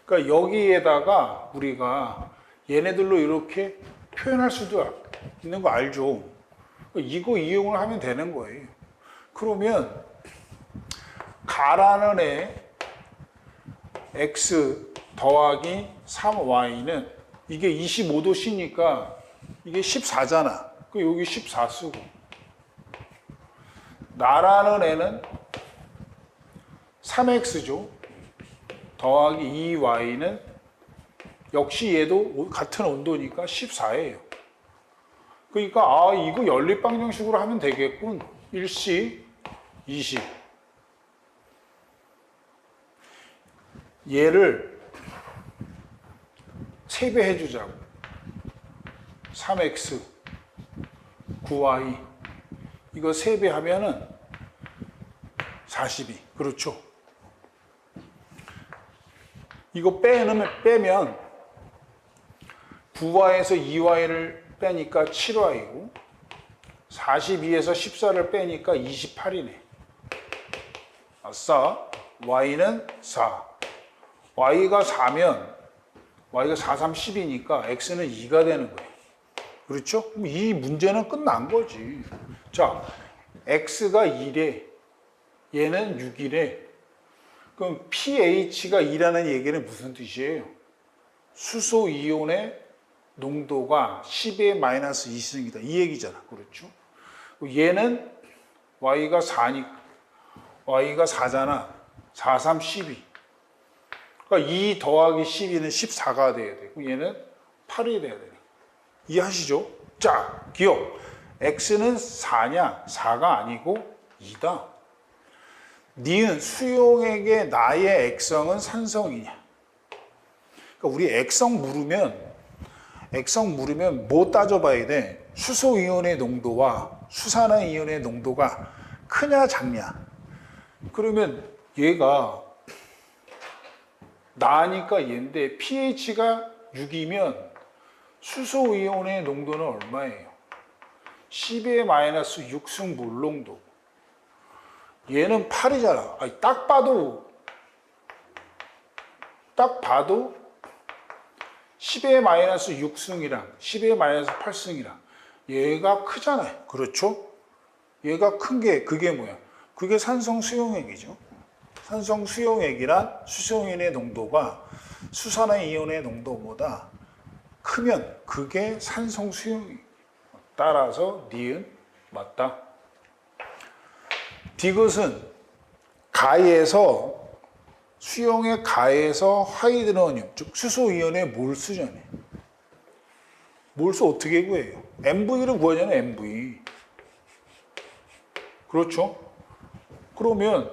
그러니까 여기에다가 우리가 얘네들로 이렇게 표현할 수도 있는 거 알죠. 이거 이용을 하면 되는 거예요. 그러면 가라는 애 x 더하기 3y는 이게 25도 C니까 이게 14잖아. 그 여기 14 쓰고 나라는 애는 3x죠. 더하기 2y는 역시 얘도 같은 온도니까 14예요. 그러니까 아 이거 연립방정식으로 하면 되겠군. 1C, 2C. 얘를 3배 해주자고. 3x, 9y. 이거 3배 하면은 42. 그렇죠. 이거 빼면 9y에서 2y를 빼니까 7y고 42에서 14를 빼니까 28이네. 아싸. y는 4. y가 4면 y가 4, 3, 10이니까 x는 2가 되는 거예요. 그렇죠? 그럼 이 문제는 끝난 거지. 자, x가 2래. 얘는 6이래. 그럼 pH가 2라는 얘기는 무슨 뜻이에요? 수소 이온의 농도가 10의 마이너스 2승이다. 이 얘기잖아. 그렇죠? 얘는 y가 4니까 y가 4잖아. 4, 3, 12. 그러니까 2 더하기 12는 14가 돼야 되고 얘는 8이 돼야 되네. 이해하시죠? 자, 기억. x는 4냐? 4가 아니고 2다. 니은 수용액의 나의 액성은 산성이냐? 그러니까 우리 액성 물으면 뭐 따져봐야 돼? 수소 이온의 농도와 수산화 이온의 농도가 크냐 작냐? 그러면 얘가 나니까 얘인데 pH가 6이면 수소 이온의 농도는 얼마예요? 10의 마이너스 6승 몰 농도. 얘는 8이잖아. 아니, 딱 봐도 10의 마이너스 6승이랑 10의 마이너스 8승이랑 얘가 크잖아요. 그렇죠? 얘가 큰 게 그게 뭐야? 그게 산성 수용액이죠. 산성 수용액이란 수소이온의 농도가 수산화 이온의 농도보다 크면 그게 산성 수용액. 따라서 니은 맞다. 디귿은 가에서 수용액 가에서 하이드로늄 즉 수소 이온의 몰수잖아요. 몰수 어떻게 구해요? MV를 구하잖아요. MV. 그렇죠? 그러면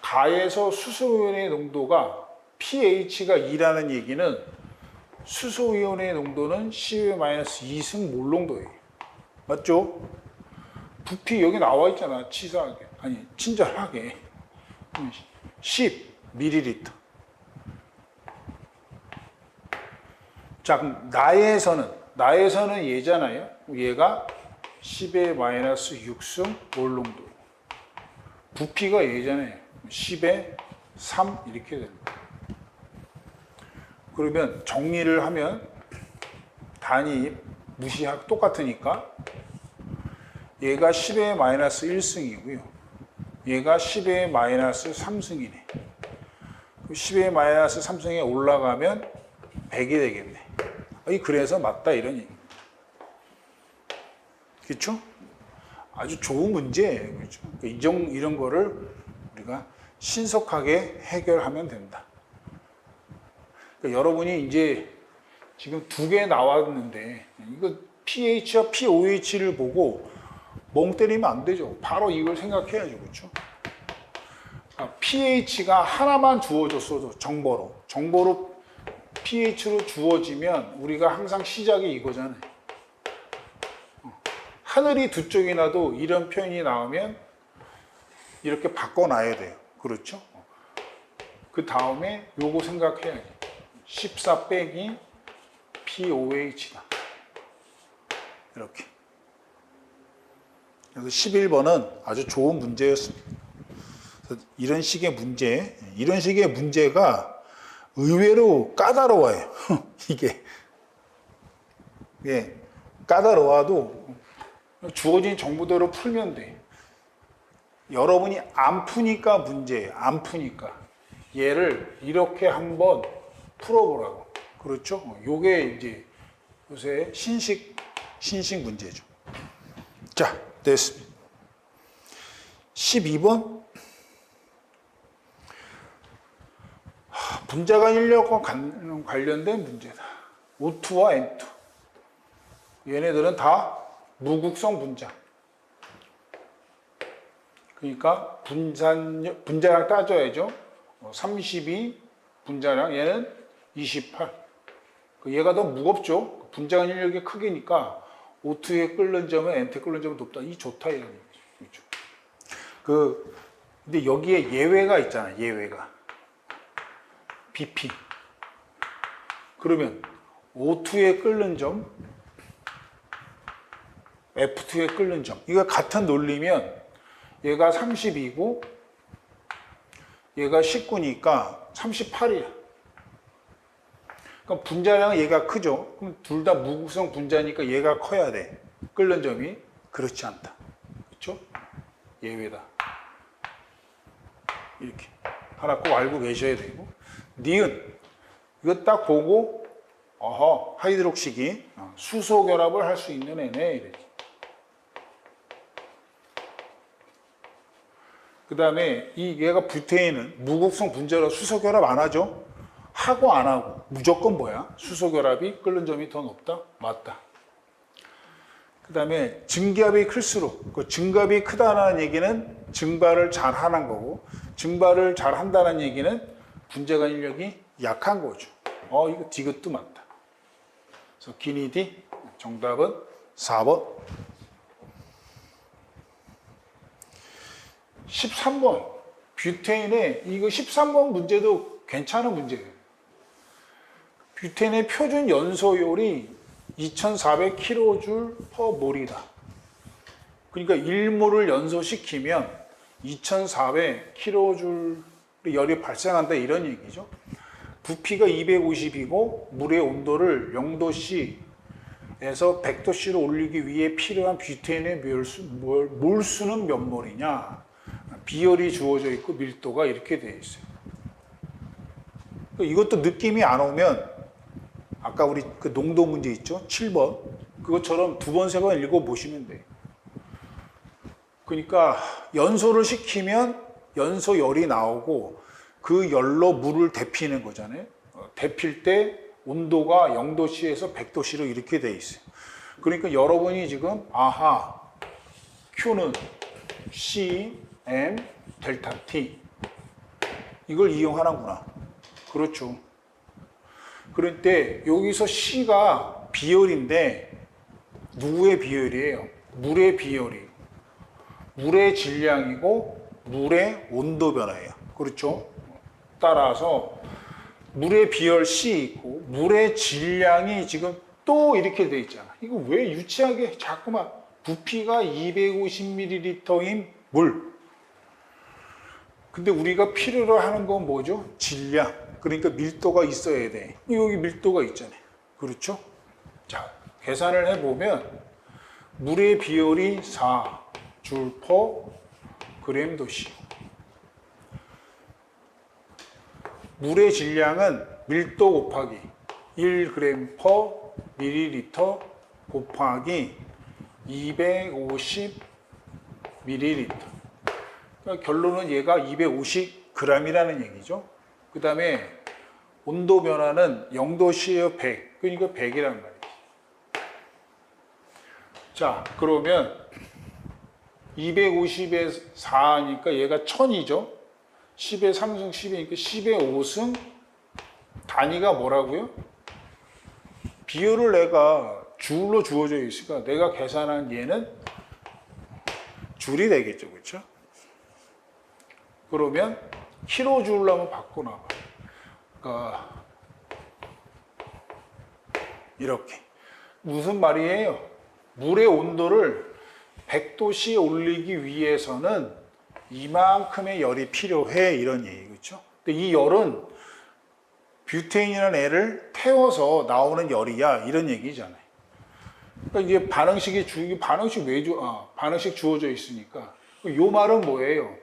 가에서 수소이온의 농도가 pH가 2라는 얘기는 수소이온의 농도는 10-2승 몰 농도예요. 맞죠? 부피 여기 나와 있잖아. 치사하게. 아니, 친절하게. 10ml. 자, 그럼 나에서는 얘잖아요. 얘가 10의 마이너스 6승 몰 농도. 부피가 얘잖아요. 10의 3 이렇게 됩니다. 그러면 정리를 하면 단위 무시하고 똑같으니까 얘가 10의 마이너스 1승이고요. 얘가 10의 마이너스 3승이네. 10의 마이너스 3승에 올라가면 100이 되겠네. 그래서 맞다 이런 얘기입니다. 그렇죠? 아주 좋은 문제예요. 그렇죠? 이런 거를 우리가 신속하게 해결하면 된다. 그러니까 여러분이 이제 지금 2개 나왔는데 이거 pH와 pOH를 보고 멍 때리면 안 되죠. 바로 이걸 생각해야죠. 그렇죠? pH가 하나만 주어졌어도 정보로 pH로 주어지면 우리가 항상 시작이 이거잖아요. 하늘이 두 쪽이 나도 이런 표현이 나오면 이렇게 바꿔놔야 돼요. 그렇죠? 그 다음에 요거 생각해야지. 14 빼기 POH다. 이렇게. 그래서 11번은 아주 좋은 문제였습니다. 이런 식의 문제가 의외로 까다로워요. 이게 까다로워도 주어진 정보대로 풀면 돼. 여러분이 안 푸니까 문제예요. 안 푸니까. 얘를 이렇게 한번 풀어보라고. 그렇죠? 요게 이제 요새 신식 문제죠. 자, 됐습니다. 12번. 분자간 인력과 관련된 문제다. O2와 N2. 얘네들은 다 무극성 분자. 그러니까 분자량 따져야죠. 32 분자량, 얘는 28. 얘가 더 무겁죠. 분자간 인력이 크기니까 O2에 끓는 점은 N2에 끓는 점은 높다. 이 좋다 이런 얘기죠. 그렇죠. 근데 여기에 예외가 있잖아요. 예외가. BP. 그러면 O2에 끓는 점, F2에 끓는 점. 이거 같은 논리면 얘가 32고 얘가 19니까 38이야. 그럼 분자량은 얘가 크죠. 그럼 둘 다 무극성 분자니까 얘가 커야 돼. 끓는 점이. 그렇지 않다. 그렇죠? 예외다. 이렇게. 하나 꼭 알고 계셔야 되고. 니은. 이거 딱 보고 하이드록식이 수소 결합을 할 수 있는 애네. 이렇게. 그 다음에 얘가 뷰테인은 무극성 분자로 수소 결합 안 하죠? 하고 안 하고 무조건 뭐야? 수소 결합이 끓는 점이 더 높다? 맞다. 그 다음에 증기압이 클수록 그 증가압이 크다는 얘기는 증발을 잘 하는 거고 증발을 잘 한다는 얘기는 분자간 인력이 약한 거죠. 이거 디귿도 맞다. 그래서 기니디 정답은 4번. 13번 뷰테인의 이거 13번 문제도 괜찮은 문제예요. 뷰테인의 표준 연소율이 2400kJ/몰이다. 그러니까 1몰을 연소시키면 2400kJ 열이 발생한다 이런 얘기죠. 부피가 250이고 물의 온도를 0도씨에서 100도씨로 올리기 위해 필요한 뷰테인의 몰수는 몇 몰이냐? 비열이 주어져 있고 밀도가 이렇게 되어 있어요. 이것도 느낌이 안 오면 아까 우리 그 농도 문제 있죠? 7번. 그것처럼 두 번, 세 번 읽어보시면 돼요. 그러니까 연소를 시키면 연소열이 나오고 그 열로 물을 데피는 거잖아요. 데필 때 온도가 0도씨에서 100도씨로 이렇게 되어 있어요. 그러니까 여러분이 지금 Q는 C, M, 델타 T 이걸 이용하는구나. 그렇죠. 그럴 때 여기서 C가 비열인데 누구의 비열이에요? 물의 비열이에요. 물의 질량이고 물의 온도 변화예요. 그렇죠? 따라서 물의 비열 C 있고 물의 질량이 지금 또 이렇게 돼 있잖아. 이거 왜 유치하게 자꾸만 부피가 250ml인 물. 근데 우리가 필요로 하는 건 뭐죠? 질량. 그러니까 밀도가 있어야 돼. 여기 밀도가 있잖아요. 그렇죠? 자, 계산을 해보면 물의 비율이 4줄/g/도시. 물의 질량은 밀도 곱하기 1g/ml 곱하기 250ml. 그러니까 결론은 얘가 250g이라는 얘기죠. 그 다음에 온도 변화는 0도씨에요 100. 그러니까 100이란 말이에요. 자, 그러면 250에 4니까 얘가 1000이죠. 10에 3승 10이니까 10에 5승 단위가 뭐라고요? 비율을 내가 줄로 주어져 있으니까 내가 계산한 얘는 줄이 되겠죠. 그렇죠? 그러면 킬로줄로 한번 바꿔놔봐. 그러니까 이렇게. 무슨 말이에요? 물의 온도를 100도씨 올리기 위해서는 이만큼의 열이 필요해, 이런 얘기겠죠. 근데 이 열은 뷰테인이라는 애를 태워서 나오는 열이야, 이런 얘기잖아요. 그러니까 이게 반응식 주어져 있으니까. 요 말은 뭐예요?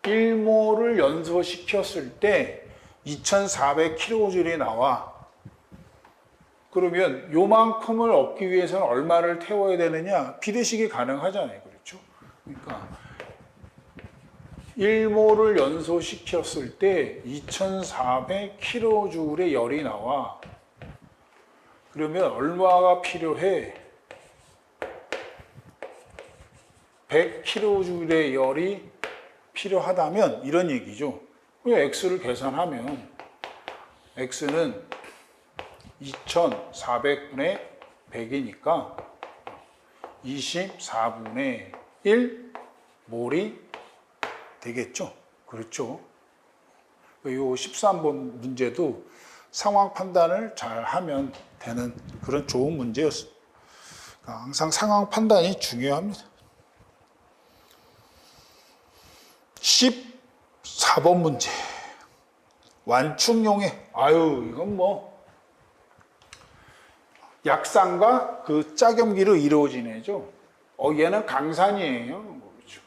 1몰을 연소시켰을 때 2400kJ이 나와. 그러면 요만큼을 얻기 위해서는 얼마를 태워야 되느냐? 비례식이 가능하잖아요. 그렇죠? 그러니까 1몰을 연소시켰을 때 2400kJ의 열이 나와. 그러면 얼마가 필요해? 100kJ의 열이 필요하다면 이런 얘기죠. X를 계산하면 X는 2400분의 100이니까 24분의 1 몰이 되겠죠. 그렇죠. 이 13번 문제도 상황 판단을 잘 하면 되는 그런 좋은 문제였어요. 그러니까 항상 상황 판단이 중요합니다. 14번 문제. 완충용해. 이건 뭐 약산과 그 짝염기로 이루어진 애죠. 얘는 강산이에요. 그렇죠.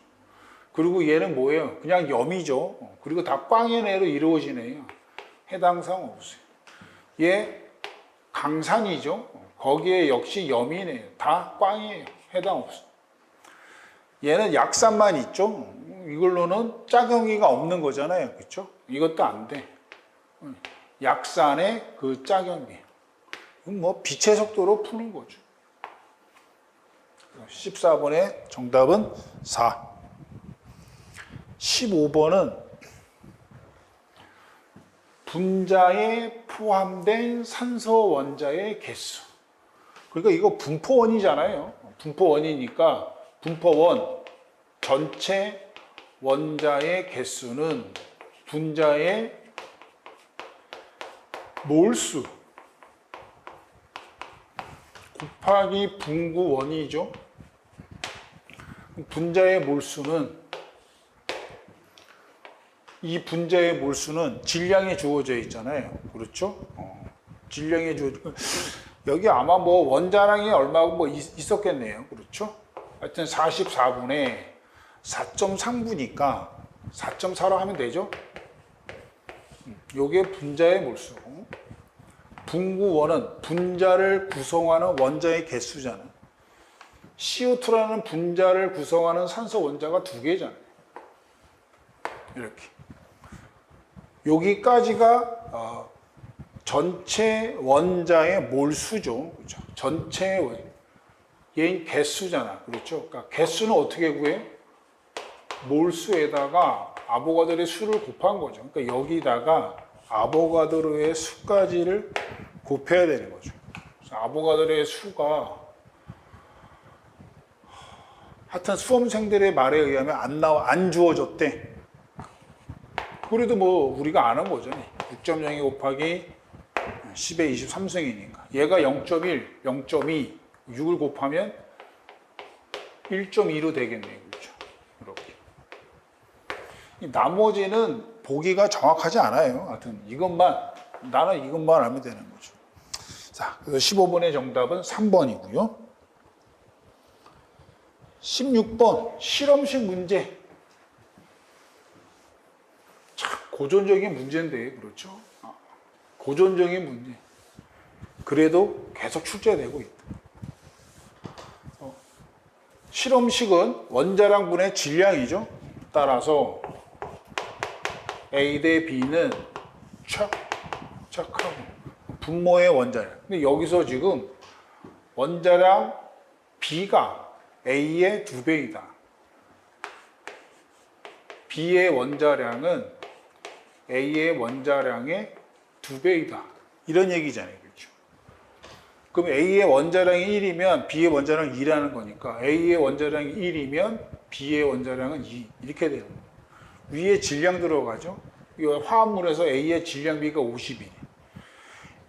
그리고 얘는 뭐예요? 그냥 염이죠. 그리고 다 꽝의 내로 이루어진 애예요. 해당 사항 없어요. 얘 강산이죠. 거기에 역시 염이네요. 다 꽝이에요. 해당 없어요. 얘는 약산만 있죠. 이걸로는 짝염기가 없는 거잖아요. 그렇죠? 이것도 안 돼. 약산의 그 짝염기. 뭐 빛의 속도로 푸는 거죠. 14번의 정답은 4. 15번은 분자에 포함된 산소 원자의 개수. 그러니까 이거 분포원이잖아요. 분포원이니까 분포원 전체 원자의 개수는 분자의 몰수 곱하기 분구원이죠. 분자의 몰수는 이 분자의 몰수는 질량이 주어져 있잖아요. 그렇죠? 질량이 주어져 여기 아마 뭐 원자량이 얼마고 뭐 있었겠네요. 그렇죠? 하여튼 44분의 4.3구니까 4.4로 하면 되죠? 요게 분자의 몰수. 분구원은 분자를 구성하는 원자의 개수잖아요. CO2라는 분자를 구성하는 산소 원자가 2개잖아요. 이렇게. 여기까지가 전체 원자의 몰수죠. 그렇죠? 전체 얘는 개수잖아. 그렇죠? 그러니까 개수는 어떻게 구해? 몰수에다가 아보가드로의 수를 곱한 거죠. 그러니까 여기다가 아보가드로의 수까지를 곱해야 되는 거죠. 그래서 아보가드로의 수가 하여튼 수험생들의 말에 의하면 안 주어졌대. 그래도 뭐 우리가 아는 거죠. 6.02 곱하기 10의 23승이니까 얘가 0.1, 0.2, 6을 곱하면 1.2로 되겠네요. 그렇죠? 이렇게. 나머지는 보기가 정확하지 않아요. 하여튼 나는 이것만 알면 되는 거죠. 자, 그래서 15번의 정답은 3번이고요. 16번 실험식 문제. 참 고전적인 문제인데, 그렇죠? 고전적인 문제. 그래도 계속 출제되고 있다. 실험식은 원자량분의 질량이죠. 따라서 A 대 B는 척하고 분모의 원자량. 근데 여기서 지금 원자량 B가 A의 2배이다. B의 원자량은 A의 원자량의 2배이다. 이런 얘기잖아요. 그렇죠? 그럼 A의 원자량이 1이면 B의 원자량은 2라는 거니까 A의 원자량이 1이면 B의 원자량은 2. 이렇게 되는 거예요. 위에 질량 들어가죠. 이 화합물에서 A의 질량비가 50이네.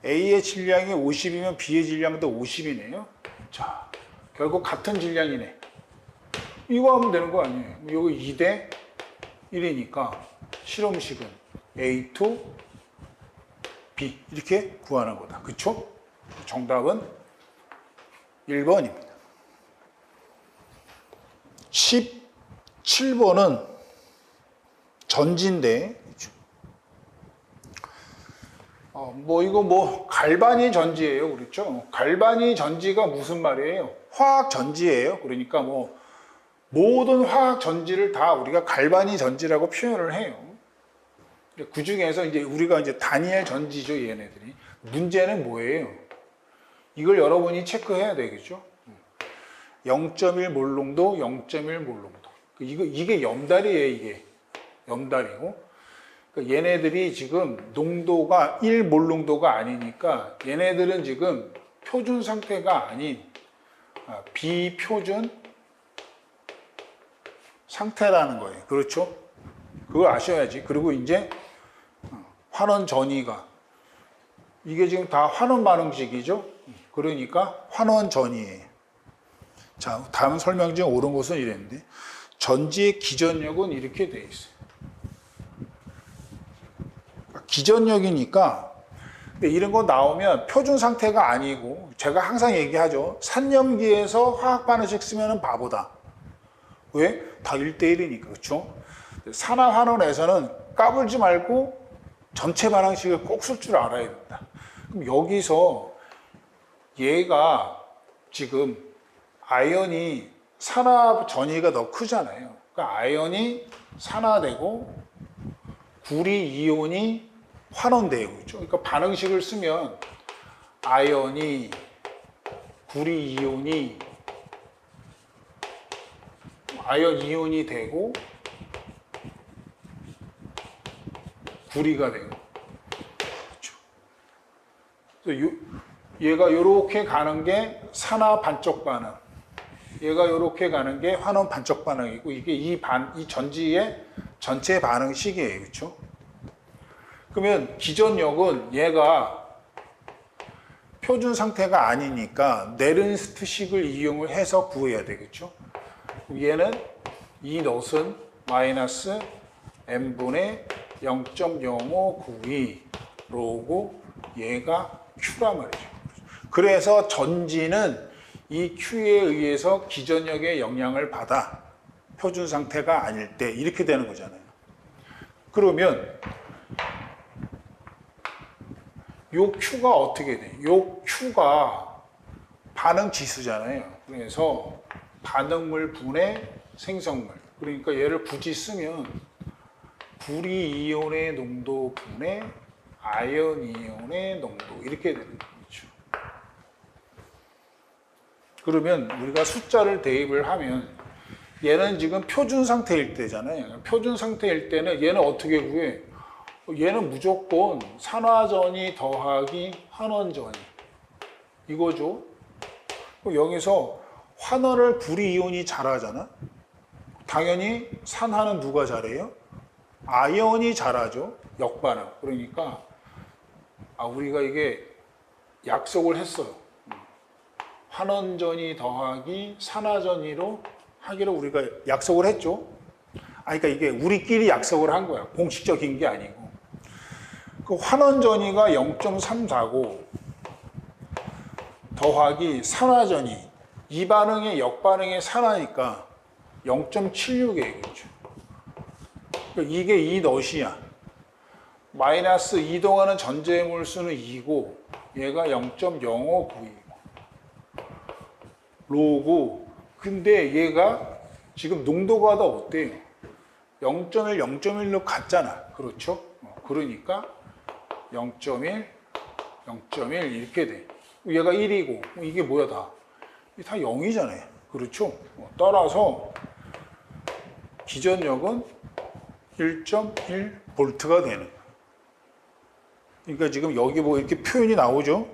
A의 질량이 50이면 B의 질량도 50이네요. 자, 결국 같은 질량이네. 이거 하면 되는 거 아니에요. 여기 2대 1이니까 실험식은 A2, B 이렇게 구하는 거다. 그쵸? 정답은 1번입니다. 17번은 전지인데 이거 갈바니 전지예요. 그렇죠? 갈바니 전지가 무슨 말이에요? 화학 전지예요. 그러니까 모든 화학 전지를 다 우리가 갈바니 전지라고 표현을 해요. 그 중에서 이제 우리가 이제 다니엘 전지죠, 얘네들이. 문제는 뭐예요? 이걸 여러분이 체크해야 되겠죠? 0.1 몰롱도, 0.1 몰롱도. 이게 염달이에요, 이게. 염달이고. 그러니까 얘네들이 지금 농도가 1 몰롱도가 아니니까 얘네들은 지금 표준 상태가 아닌 비표준 상태라는 거예요. 그렇죠? 그걸 아셔야지. 그리고 이제 환원 전이가 이게 지금 다 환원 반응식이죠. 그러니까 환원 전이에요. 자, 다음 설명 중에 옳은 것은 이랬는데 전지의 기전력은 이렇게 돼 있어요. 기전력이니까 근데 이런 거 나오면 표준 상태가 아니고 제가 항상 얘기하죠. 산염기에서 화학 반응식 쓰면 바보다. 왜? 다 1대1이니까. 그렇죠? 산화 환원에서는 까불지 말고 전체 반응식을 꼭 쓸 줄 알아야 된다. 그럼 여기서 얘가 지금 아연이 산화 전이가 더 크잖아요. 그러니까 아연이 산화되고 구리 이온이 환원돼요. 그렇죠? 그러니까 반응식을 쓰면 아연이 구리 이온이 아연 이온이 되고 구리가 되고. 그렇죠? 얘가 이렇게 가는 게 산화 반쪽 반응. 얘가 이렇게 가는 게 환원 반쪽 반응이고 이게 이 전지의 전체 반응식이에요. 그렇죠? 그러면 기전력은 얘가 표준 상태가 아니니까 네른스트식을 이용을 해서 구해야 되겠죠. 얘는 이 넛은 마이너스 n분의 0.0592로고 얘가 Q란 말이죠. 그래서 전지는 이 Q에 의해서 기전력의 영향을 받아 표준 상태가 아닐 때 이렇게 되는 거잖아요. 그러면 요 Q가 어떻게 돼? 요 Q가 반응 지수잖아요. 그래서 반응물 분의 생성물. 그러니까 얘를 굳이 쓰면 구리 이온의 농도 분의 아연 이온의 농도 이렇게 되는 거죠. 그러면 우리가 숫자를 대입을 하면 얘는 지금 표준 상태일 때잖아요. 표준 상태일 때는 얘는 어떻게 구해? 얘는 무조건 산화전이 더하기 환원전이 이거죠. 여기서 환원을 구리 이온이 잘하잖아. 당연히 산화는 누가 잘해요? 아연이 잘하죠. 역반응. 그러니까 우리가 이게 약속을 했어요. 환원전이 더하기 산화전이로 하기로 우리가 약속을 했죠. 그러니까 이게 우리끼리 약속을 한 거야. 공식적인 게 아니고. 그 환원전이가 0.349 더하기 산화전이 이 반응의 역반응의 산화니까 0.76이겠죠. 이게 이 넛이야. 마이너스 이동하는 전제의 몰수는 2고 얘가 0.0592 로고 근데 얘가 지금 농도가 더 어때요? 0.1, 0.1로 같잖아. 그렇죠? 그러니까 0.1, 0.1 이렇게 돼. 얘가 1이고 이게 뭐야 다 0이잖아요. 그렇죠? 따라서 기전력은 1.1V가 되는 거예요. 그러니까 지금 여기 뭐 이렇게 표현이 나오죠?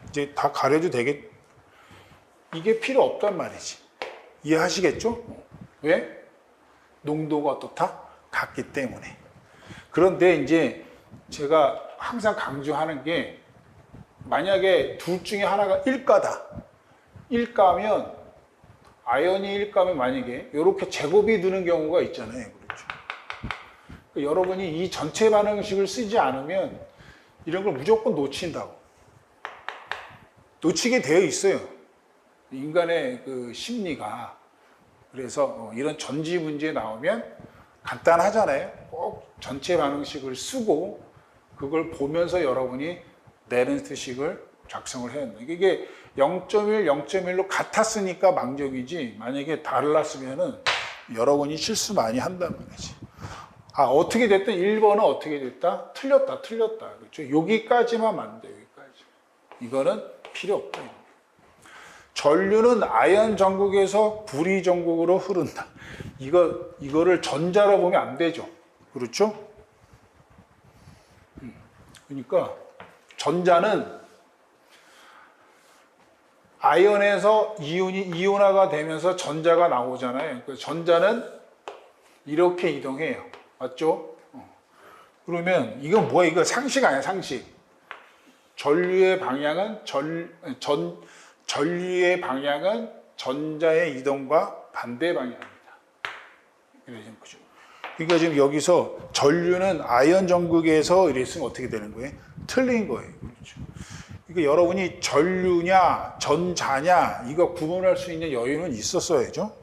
이제 다 가려도 되겠, 이게 필요 없단 말이지. 이해하시겠죠? 왜? 농도가 어떻다? 같기 때문에. 그런데 이제 제가 항상 강조하는 게 만약에 둘 중에 하나가 일가다. 일가면 아연이 일가면 만약에 이렇게 제곱이 드는 경우가 있잖아요. 그렇죠. 그러니까 여러분이 이 전체 반응식을 쓰지 않으면 이런 걸 무조건 놓친다고. 놓치게 되어 있어요. 인간의 그 심리가. 그래서 이런 전지 문제 나오면 간단하잖아요. 꼭 전체 반응식을 쓰고 그걸 보면서 여러분이 내른트식을 작성을 해야 합니다. 이게 0.1, 0.1로 같았으니까 망정이지 만약에 달랐으면은 여러분이 실수 많이 한단 말이지. 아, 어떻게 됐든 1번은 어떻게 됐다? 틀렸다. 그렇죠? 여기까지만 맞는다. 여기까지. 이거는 필요 없다. 전류는 아연 전극에서 불이 전극으로 흐른다. 이거를 전자로 보면 안 되죠. 그렇죠? 그러니까 전자는 아연에서 이온화가 되면서 전자가 나오잖아요. 그래서 전자는 이렇게 이동해요. 맞죠? 그러면 이건 뭐야? 이거 상식 아니야, 상식. 전류의 방향은 전류의 방향은 전자의 이동과 반대 방향입니다. 이러시면 보죠. 그러니까 지금 여기서 전류는 아연 전극에서 이랬으면 어떻게 되는 거예요? 틀린 거예요. 그렇죠. 그러니까 여러분이 전류냐 전자냐 이거 구분할 수 있는 여유는 있었어야죠.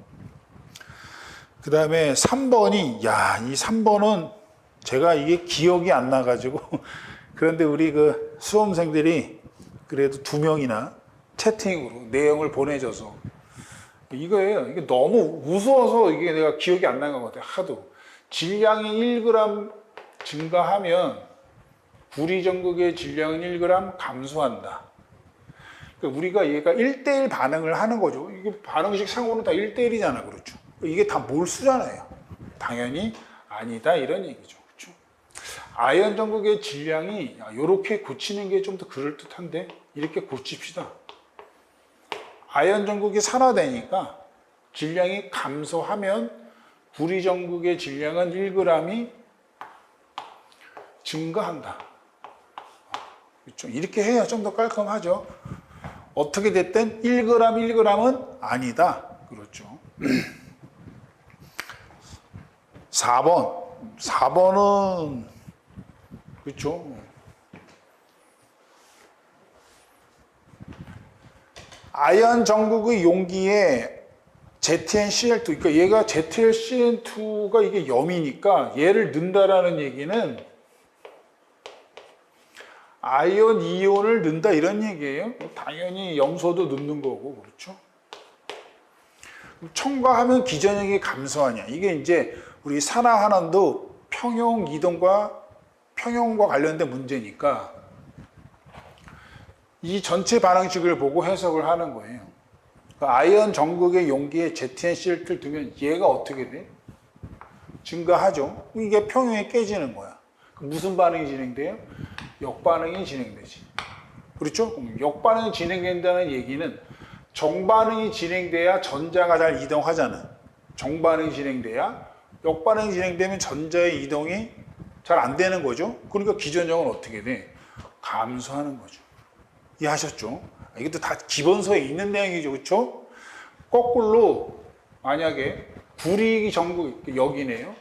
그 다음에 3번이 이 3번은 제가 이게 기억이 안 나가지고 그런데 우리 그 수험생들이 그래도 2명이나 채팅으로 내용을 보내줘서 이거예요. 이게 너무 무서워서 이게 내가 기억이 안 나는 것 같아요. 하도 질량이 1g 증가하면 불이 전극의 질량은 1g 감소한다. 그러니까 우리가 얘가 1대1 반응을 하는 거죠. 이게 반응식 상호는 다 1대1이잖아. 그렇죠. 이게 다 몰수잖아요. 당연히 아니다. 이런 얘기죠. 그렇죠. 아연 전극의 질량이 이렇게 고치는 게 좀 더 그럴듯한데 이렇게 고칩시다. 아연 전극이 산화되니까 질량이 감소하면 불이 전극의 질량은 1g이 증가한다. 그렇죠? 이렇게 해야 좀 더 깔끔하죠. 어떻게 됐든 1g은 아니다. 그렇죠. 4번은 그렇죠. 아연 전극의 용기에 ZnCl2, 그러니까 얘가 ZnCl2가 이게 염이니까 얘를 넣는다라는 얘기는 아연 이온을 넣는다 이런 얘기예요. 당연히 염소도 넣는 거고 그렇죠. 첨가하면 기전력이 감소하냐. 이게 이제 우리 산화환원도 평형과 관련된 문제니까 이 전체 반응식을 보고 해석을 하는 거예요. 아연 전극의 용기에 ZnCl2를 두면 얘가 어떻게 돼? 증가하죠. 이게 평형이 깨지는 거야. 무슨 반응이 진행돼요? 역반응이 진행되지. 그렇죠? 역반응이 진행된다는 얘기는 정반응이 진행돼야 전자가 잘 이동하잖아. 정반응이 진행돼야 역반응이 진행되면 전자의 이동이 잘 안 되는 거죠. 그러니까 기전력은 어떻게 돼? 감소하는 거죠. 이해하셨죠? 이것도 다 기본서에 있는 내용이죠. 그렇죠? 거꾸로 만약에 구리 전극 여기네요.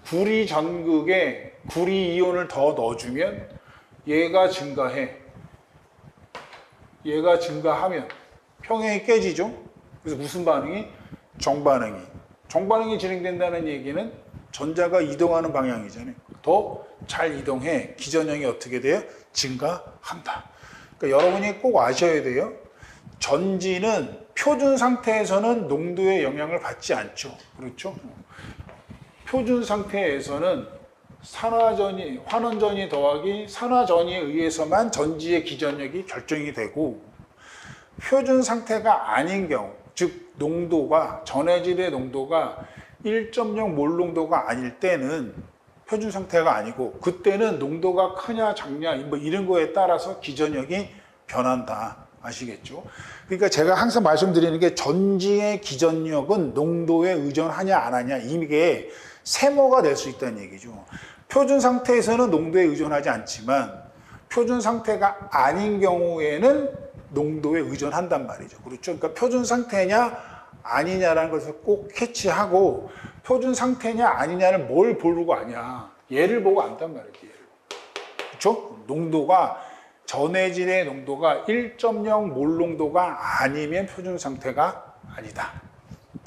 구리 전극에 구리 이온을 더 넣어주면 얘가 증가해. 얘가 증가하면 평형이 깨지죠. 그래서 무슨 반응이? 정반응이 진행된다는 얘기는 전자가 이동하는 방향이잖아요. 더 잘 이동해. 기전형이 어떻게 돼요? 증가한다. 그러니까 여러분이 꼭 아셔야 돼요. 전지는 표준 상태에서는 농도의 영향을 받지 않죠. 그렇죠? 표준 상태에서는 환원전이 더하기 산화전이에 의해서만 전지의 기전력이 결정이 되고 표준 상태가 아닌 경우, 즉 농도가 전해질의 농도가 1.0 몰 농도가 아닐 때는 표준 상태가 아니고, 그때는 농도가 크냐 작냐 뭐 이런 거에 따라서 기전력이 변한다. 아시겠죠? 그러니까 제가 항상 말씀드리는 게, 전지의 기전력은 농도에 의존하냐 안 하냐, 이게 세모가 될 수 있다는 얘기죠. 표준 상태에서는 농도에 의존하지 않지만 표준 상태가 아닌 경우에는 농도에 의존한단 말이죠. 그렇죠? 그러니까 표준 상태냐 아니냐라는 것을 꼭 캐치하고, 표준 상태냐 아니냐를 뭘 보고 아냐, 얘를 보고 안단 말이죠. 얘를. 그렇죠? 농도가, 전해질의 농도가 1.0 몰 농도가 아니면 표준 상태가 아니다.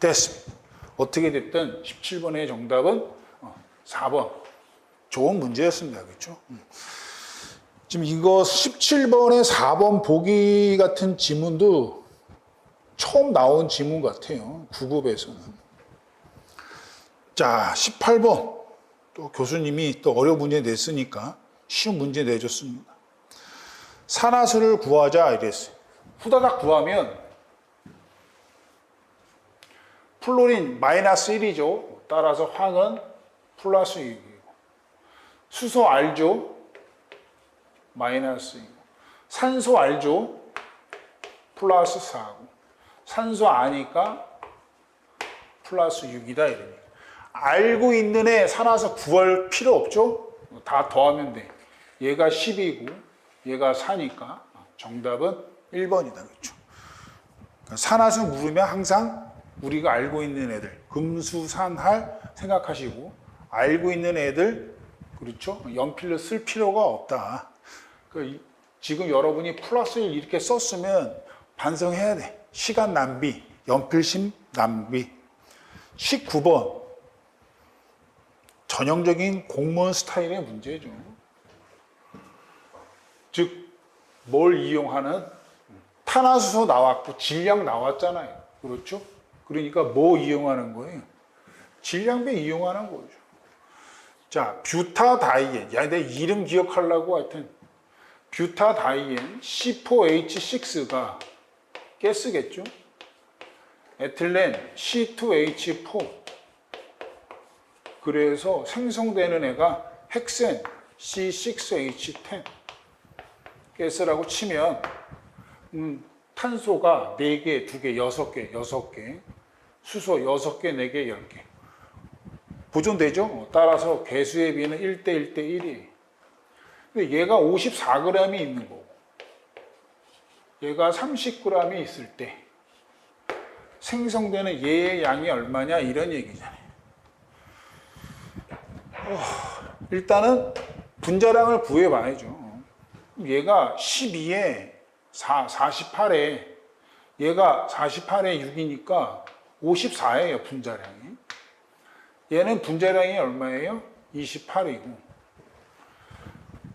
됐습니다. 어떻게 됐든 17번의 정답은 4번. 좋은 문제였습니다. 그렇죠? 지금 이거 17번의 4번 보기 같은 지문도 처음 나온 지문 같아요. 9급에서는. 자, 18번. 또 교수님이 또 어려운 문제 냈으니까 쉬운 문제 내줬습니다. 산화수를 구하자 이랬어요. 후다닥 구하면 플로린 마이너스 1이죠. 따라서 황은 플러스 6이고, 수소 알죠? 마이너스 2고, 산소 알죠? 플러스 4고, 산소 아니까 플러스 6이다 이러니까. 알고 있는 애 산화수 구할 필요 없죠? 다 더하면 돼. 얘가 10이고 얘가 4니까 정답은 1번이다. 그렇죠? 그러니까 산화수 물으면 항상 우리가 알고 있는 애들, 금수산할 생각하시고, 알고 있는 애들, 그렇죠? 연필로 쓸 필요가 없다. 그러니까 지금 여러분이 플러스 1 이렇게 썼으면 반성해야 돼. 시간 낭비, 연필심 낭비. 19번. 전형적인 공무원 스타일의 문제죠. 즉, 뭘 이용하는? 탄화수소 나왔고 질량 나왔잖아요. 그렇죠? 그러니까 뭐 이용하는 거예요? 질량비 이용하는 거죠. 자, 뷰타다이엔. 야, 내 이름 기억하려고 하여튼. 뷰타다이엔 C4H6가 가스겠죠? 에틸렌 C2H4. 그래서 생성되는 애가 헥센 C6H10. 가스라고 치면 탄소가 4개, 2개, 6개, 6개, 수소 6개, 4개, 10개. 보존되죠? 따라서 개수의 비는 1대 1대 1이에요. 근데 얘가 54g이 있는 거고, 얘가 30g이 있을 때 생성되는 얘의 양이 얼마냐, 이런 얘기잖아요. 일단은 분자량을 구해봐야죠. 얘가 12에 48에 얘가 48에 6이니까 54예요, 분자량이. 얘는 분자량이 얼마예요? 28이고.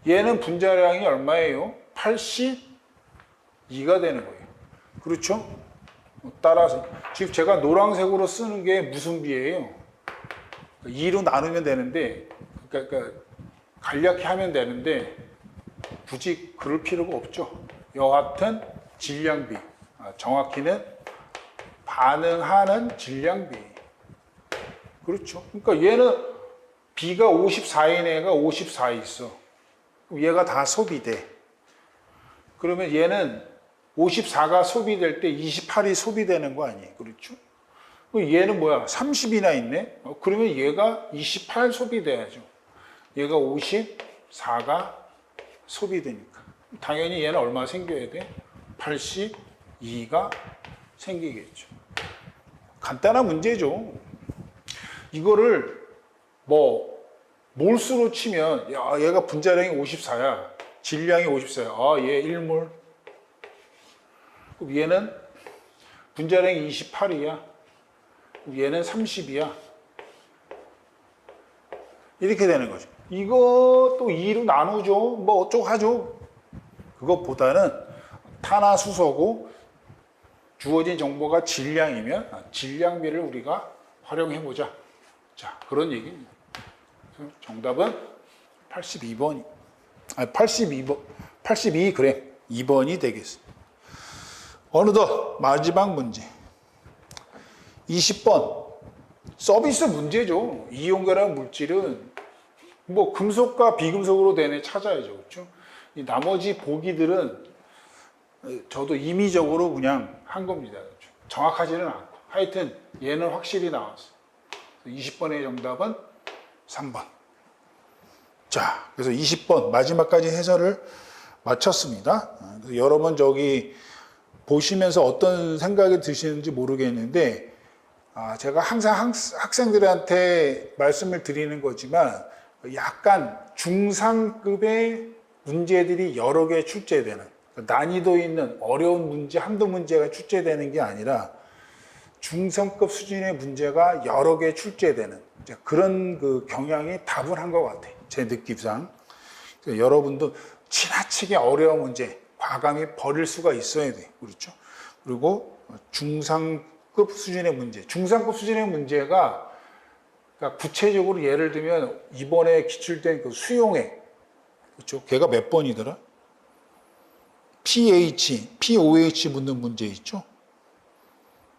얘는 분자량이 얼마예요? 82가 되는 거예요. 그렇죠? 따라서 지금 제가 노란색으로 쓰는 게 무슨 비예요? 2로 나누면 되는데, 그러니까 간략히 하면 되는데 굳이 그럴 필요가 없죠. 여하튼 질량비, 정확히는 반응하는 질량비. 그렇죠. 그러니까 얘는 B가 54인 애가 54 있어. 얘가 다 소비돼. 그러면 얘는 54가 소비될 때 28이 소비되는 거 아니에요. 그렇죠. 얘는 뭐야? 30이나 있네. 그러면 얘가 28 소비돼야죠. 얘가 54가 소비되니까. 당연히 얘는 얼마 생겨야 돼? 82가 생기겠죠. 간단한 문제죠. 이거를 뭐 몰수로 치면, 야, 얘가 분자량이 54야. 질량이 54야. 아, 얘 1몰. 그럼 얘는 분자량이 28이야. 얘는 30이야. 이렇게 되는 거죠. 이거 또 2로 나누죠. 뭐 어쩌고 하죠. 그것보다는 탄화수소고 주어진 정보가 질량이면 질량비를 우리가 활용해보자. 자, 그런 얘기입니다. 정답은 82번. 82g 2번이 되겠습니다. 어느덧 마지막 문제. 20번. 서비스 문제죠. 이온계라는 물질은 뭐 금속과 비금속으로 되네 찾아야죠. 그렇죠? 이 나머지 보기들은 저도 임의적으로 그냥 한 겁니다. 그렇죠? 정확하지는 않고. 하여튼 얘는 확실히 나왔어. 20번의 정답은 3번. 자, 그래서 20번 마지막까지 해설을 마쳤습니다. 그래서 여러분 저기 보시면서 어떤 생각이 드시는지 모르겠는데 제가 항상 학생들한테 말씀을 드리는 거지만 약간 중상급의 문제들이 여러 개 출제되는 난이도 있는 어려운 문제 한두 문제가 출제되는 게 아니라 중상급 수준의 문제가 여러 개 출제되는 그런 그 경향이 다분한 것 같아요. 제 느낌상. 여러분도 지나치게 어려운 문제 과감히 버릴 수가 있어야 돼요. 그렇죠? 그리고 중상급 수준의 문제. 중상급 수준의 문제가 그러니까 구체적으로 예를 들면 이번에 기출된 그 수용액. 그렇죠? 걔가 몇 번이더라? POH 묻는 문제 있죠?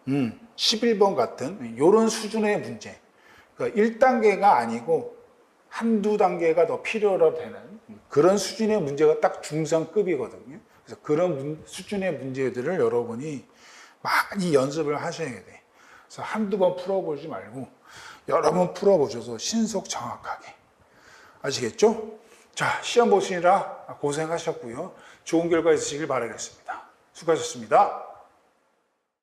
11번 같은 이런 수준의 문제. 그러니까 1단계가 아니고 한두 단계가 더 필요로 되는 그런 수준의 문제가 딱 중상급이거든요. 그래서 그런 수준의 문제들을 여러분이 많이 연습을 하셔야 돼. 그래서 한두 번 풀어보지 말고 여러 번 풀어보셔서 신속 정확하게. 아시겠죠? 자, 시험 보시느라 고생하셨고요. 좋은 결과 있으시길 바라겠습니다. 수고하셨습니다.